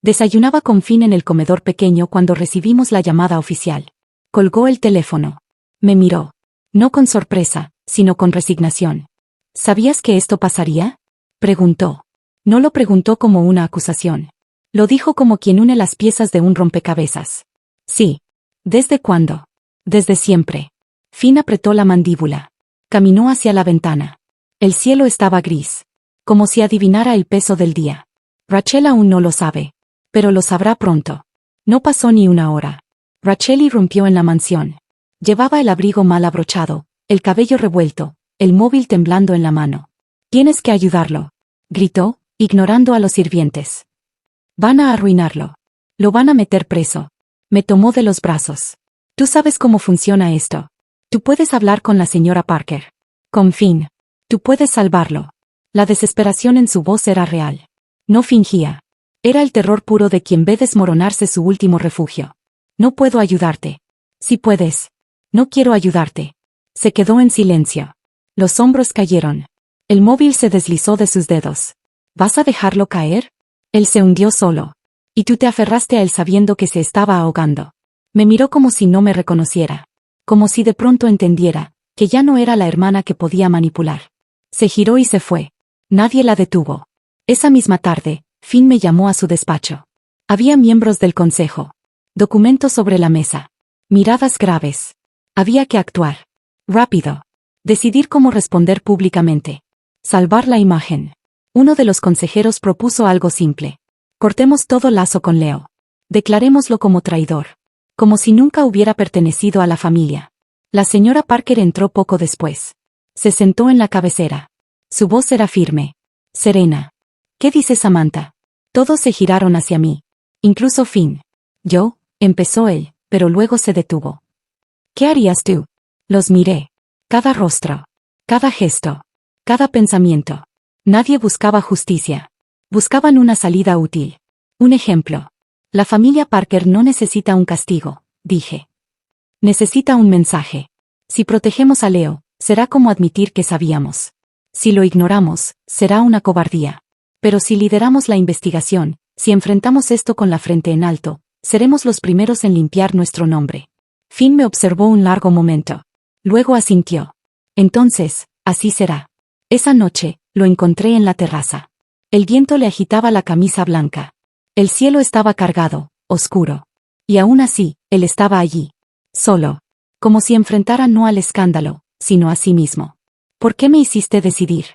A: Desayunaba con Finn en el comedor pequeño cuando recibimos la llamada oficial. Colgó el teléfono. Me miró. No con sorpresa, sino con resignación. ¿Sabías que esto pasaría? Preguntó. No lo preguntó como una acusación. Lo dijo como quien une las piezas de un rompecabezas. Sí. ¿Desde cuándo? Desde siempre. Finn apretó la mandíbula. Caminó hacia la ventana. El cielo estaba gris. Como si adivinara el peso del día. Rachel aún no lo sabe. Pero lo sabrá pronto. No pasó ni una hora. Rachel irrumpió en la mansión. Llevaba el abrigo mal abrochado, el cabello revuelto, el móvil temblando en la mano. «Tienes que ayudarlo», gritó, ignorando a los sirvientes. «Van a arruinarlo. Lo van a meter preso». Me tomó de los brazos. «Tú sabes cómo funciona esto. Tú puedes hablar con la señora Parker. Con Finn. Tú puedes salvarlo». La desesperación en su voz era real. No fingía. Era el terror puro de quien ve desmoronarse su último refugio. «No puedo ayudarte». «Sí puedes». «No quiero ayudarte». Se quedó en silencio. Los hombros cayeron. El móvil se deslizó de sus dedos. ¿Vas a dejarlo caer? Él se hundió solo. Y tú te aferraste a él sabiendo que se estaba ahogando. Me miró como si no me reconociera. Como si de pronto entendiera que ya no era la hermana que podía manipular. Se giró y se fue. Nadie la detuvo. Esa misma tarde, Finn me llamó a su despacho. Había miembros del consejo. Documentos sobre la mesa. Miradas graves. Había que actuar. Rápido. Decidir cómo responder públicamente. Salvar la imagen. Uno de los consejeros propuso algo simple. Cortemos todo lazo con Leo. Declarémoslo como traidor. Como si nunca hubiera pertenecido a la familia. La señora Parker entró poco después. Se sentó en la cabecera. Su voz era firme. Serena. ¿Qué dice Samantha? Todos se giraron hacia mí. Incluso Finn. Yo, empezó él, pero luego se detuvo. ¿Qué harías tú? Los miré. Cada rostro. Cada gesto. Cada pensamiento. Nadie buscaba justicia. Buscaban una salida útil. Un ejemplo. La familia Parker no necesita un castigo, dije. Necesita un mensaje. Si protegemos a Leo, será como admitir que sabíamos. Si lo ignoramos, será una cobardía. Pero si lideramos la investigación, si enfrentamos esto con la frente en alto, seremos los primeros en limpiar nuestro nombre. Finn me observó un largo momento. Luego asintió. Entonces, así será. Esa noche, lo encontré en la terraza. El viento le agitaba la camisa blanca. El cielo estaba cargado, oscuro. Y aún así, él estaba allí. Solo. Como si enfrentara no al escándalo, sino a sí mismo. ¿Por qué me hiciste decidir?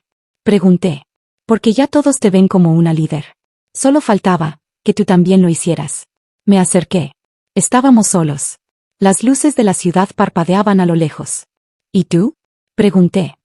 A: Pregunté. Porque ya todos te ven como una líder. Solo faltaba que tú también lo hicieras. Me acerqué. Estábamos solos. Las luces de la ciudad parpadeaban a lo lejos. ¿Y tú? Pregunté.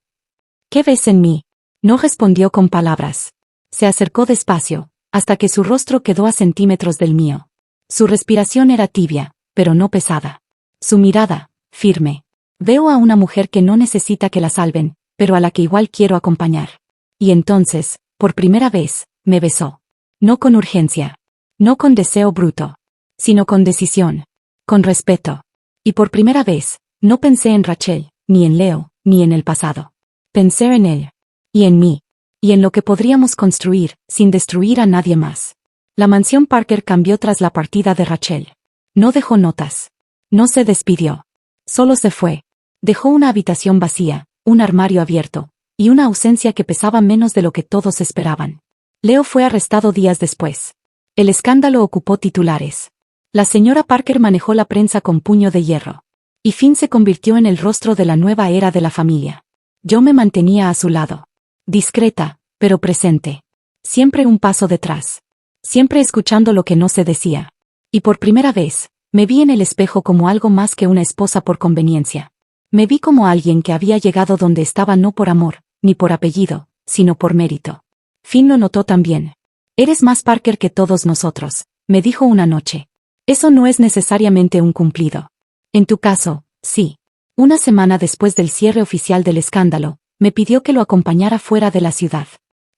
A: ¿Qué ves en mí? No respondió con palabras. Se acercó despacio, hasta que su rostro quedó a centímetros del mío. Su respiración era tibia, pero no pesada. Su mirada, firme. Veo a una mujer que no necesita que la salven, pero a la que igual quiero acompañar. Y entonces, por primera vez, me besó. No con urgencia. No con deseo bruto. Sino con decisión. Con respeto. Y por primera vez, no pensé en Rachel, ni en Leo, ni en el pasado. Pensé en él. Y en mí. Y en lo que podríamos construir, sin destruir a nadie más. La mansión Parker cambió tras la partida de Rachel. No dejó notas. No se despidió. Solo se fue. Dejó una habitación vacía, un armario abierto, y una ausencia que pesaba menos de lo que todos esperaban. Leo fue arrestado días después. El escándalo ocupó titulares. La señora Parker manejó la prensa con puño de hierro. Y Finn se convirtió en el rostro de la nueva era de la familia. Yo me mantenía a su lado. Discreta, pero presente. Siempre un paso detrás. Siempre escuchando lo que no se decía. Y por primera vez, me vi en el espejo como algo más que una esposa por conveniencia. Me vi como alguien que había llegado donde estaba no por amor, ni por apellido, sino por mérito. Finn lo notó también. Eres más Parker que todos nosotros, me dijo una noche. Eso no es necesariamente un cumplido. En tu caso, sí. Una semana después del cierre oficial del escándalo, me pidió que lo acompañara fuera de la ciudad.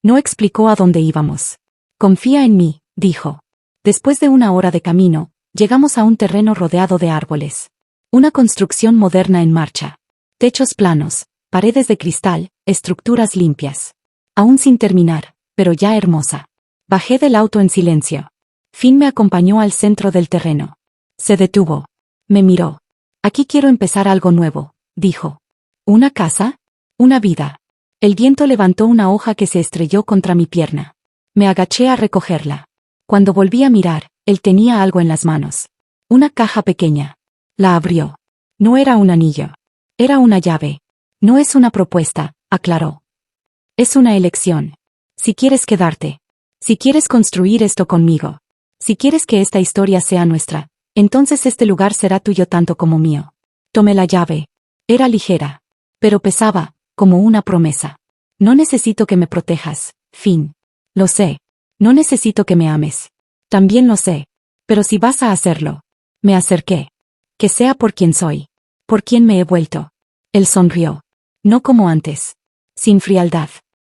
A: No explicó a dónde íbamos. Confía en mí, dijo. Después de una hora de camino, llegamos a un terreno rodeado de árboles. Una construcción moderna en marcha. Techos planos, paredes de cristal, estructuras limpias. Aún sin terminar, pero ya hermosa. Bajé del auto en silencio. Finn me acompañó al centro del terreno. Se detuvo. Me miró. Aquí quiero empezar algo nuevo, dijo. ¿Una casa? Una vida. El viento levantó una hoja que se estrelló contra mi pierna. Me agaché a recogerla. Cuando volví a mirar, él tenía algo en las manos. Una caja pequeña. La abrió. No era un anillo. Era una llave. No es una propuesta, aclaró. Es una elección. Si quieres quedarte. Si quieres construir esto conmigo. Si quieres que esta historia sea nuestra, entonces este lugar será tuyo tanto como mío. Tomé la llave. Era ligera. Pero pesaba, como una promesa. No necesito que me protejas, Finn. Lo sé. No necesito que me ames. También lo sé. Pero si vas a hacerlo. Me acerqué. Que sea por quien soy. Por quien me he vuelto. Él sonrió. No como antes. Sin frialdad.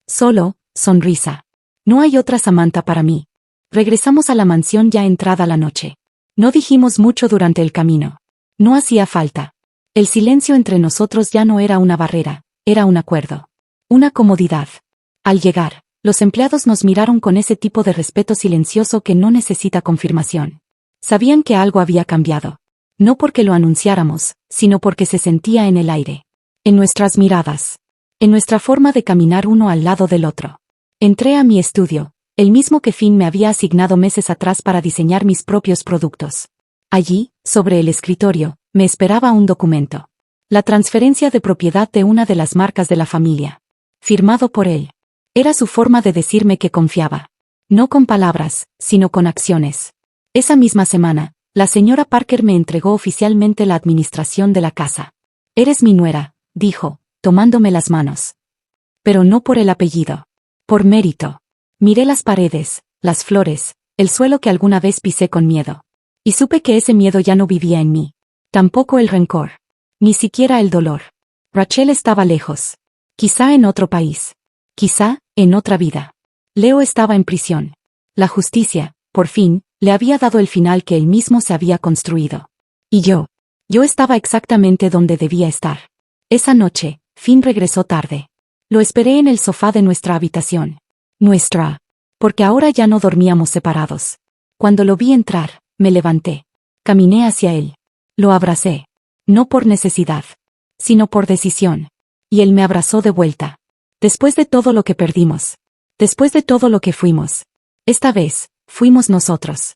A: Solo, sonrisa. No hay otra Samantha para mí. Regresamos a la mansión ya entrada la noche. No dijimos mucho durante el camino. No hacía falta. El silencio entre nosotros ya no era una barrera, era un acuerdo. Una comodidad. Al llegar, los empleados nos miraron con ese tipo de respeto silencioso que no necesita confirmación. Sabían que algo había cambiado. No porque lo anunciáramos, sino porque se sentía en el aire. En nuestras miradas. En nuestra forma de caminar uno al lado del otro. Entré a mi estudio, el mismo que Finn me había asignado meses atrás para diseñar mis propios productos. Allí, sobre el escritorio, me esperaba un documento. La transferencia de propiedad de una de las marcas de la familia. Firmado por él. Era su forma de decirme que confiaba. No con palabras, sino con acciones. Esa misma semana, la señora Parker me entregó oficialmente la administración de la casa. Eres mi nuera, dijo, tomándome las manos. Pero no por el apellido. Por mérito. Miré las paredes, las flores, el suelo que alguna vez pisé con miedo. Y supe que ese miedo ya no vivía en mí. Tampoco el rencor. Ni siquiera el dolor. Rachel estaba lejos. Quizá en otro país. Quizá, en otra vida. Leo estaba en prisión. La justicia, por fin, le había dado el final que él mismo se había construido. Y yo estaba exactamente donde debía estar. Esa noche, Finn regresó tarde. Lo esperé en el sofá de nuestra habitación. Porque ahora ya no dormíamos separados. Cuando lo vi entrar, me levanté. Caminé hacia él. Lo abracé. No por necesidad, sino por decisión. Y él me abrazó de vuelta. Después de todo lo que perdimos. Después de todo lo que fuimos. Esta vez, fuimos nosotros.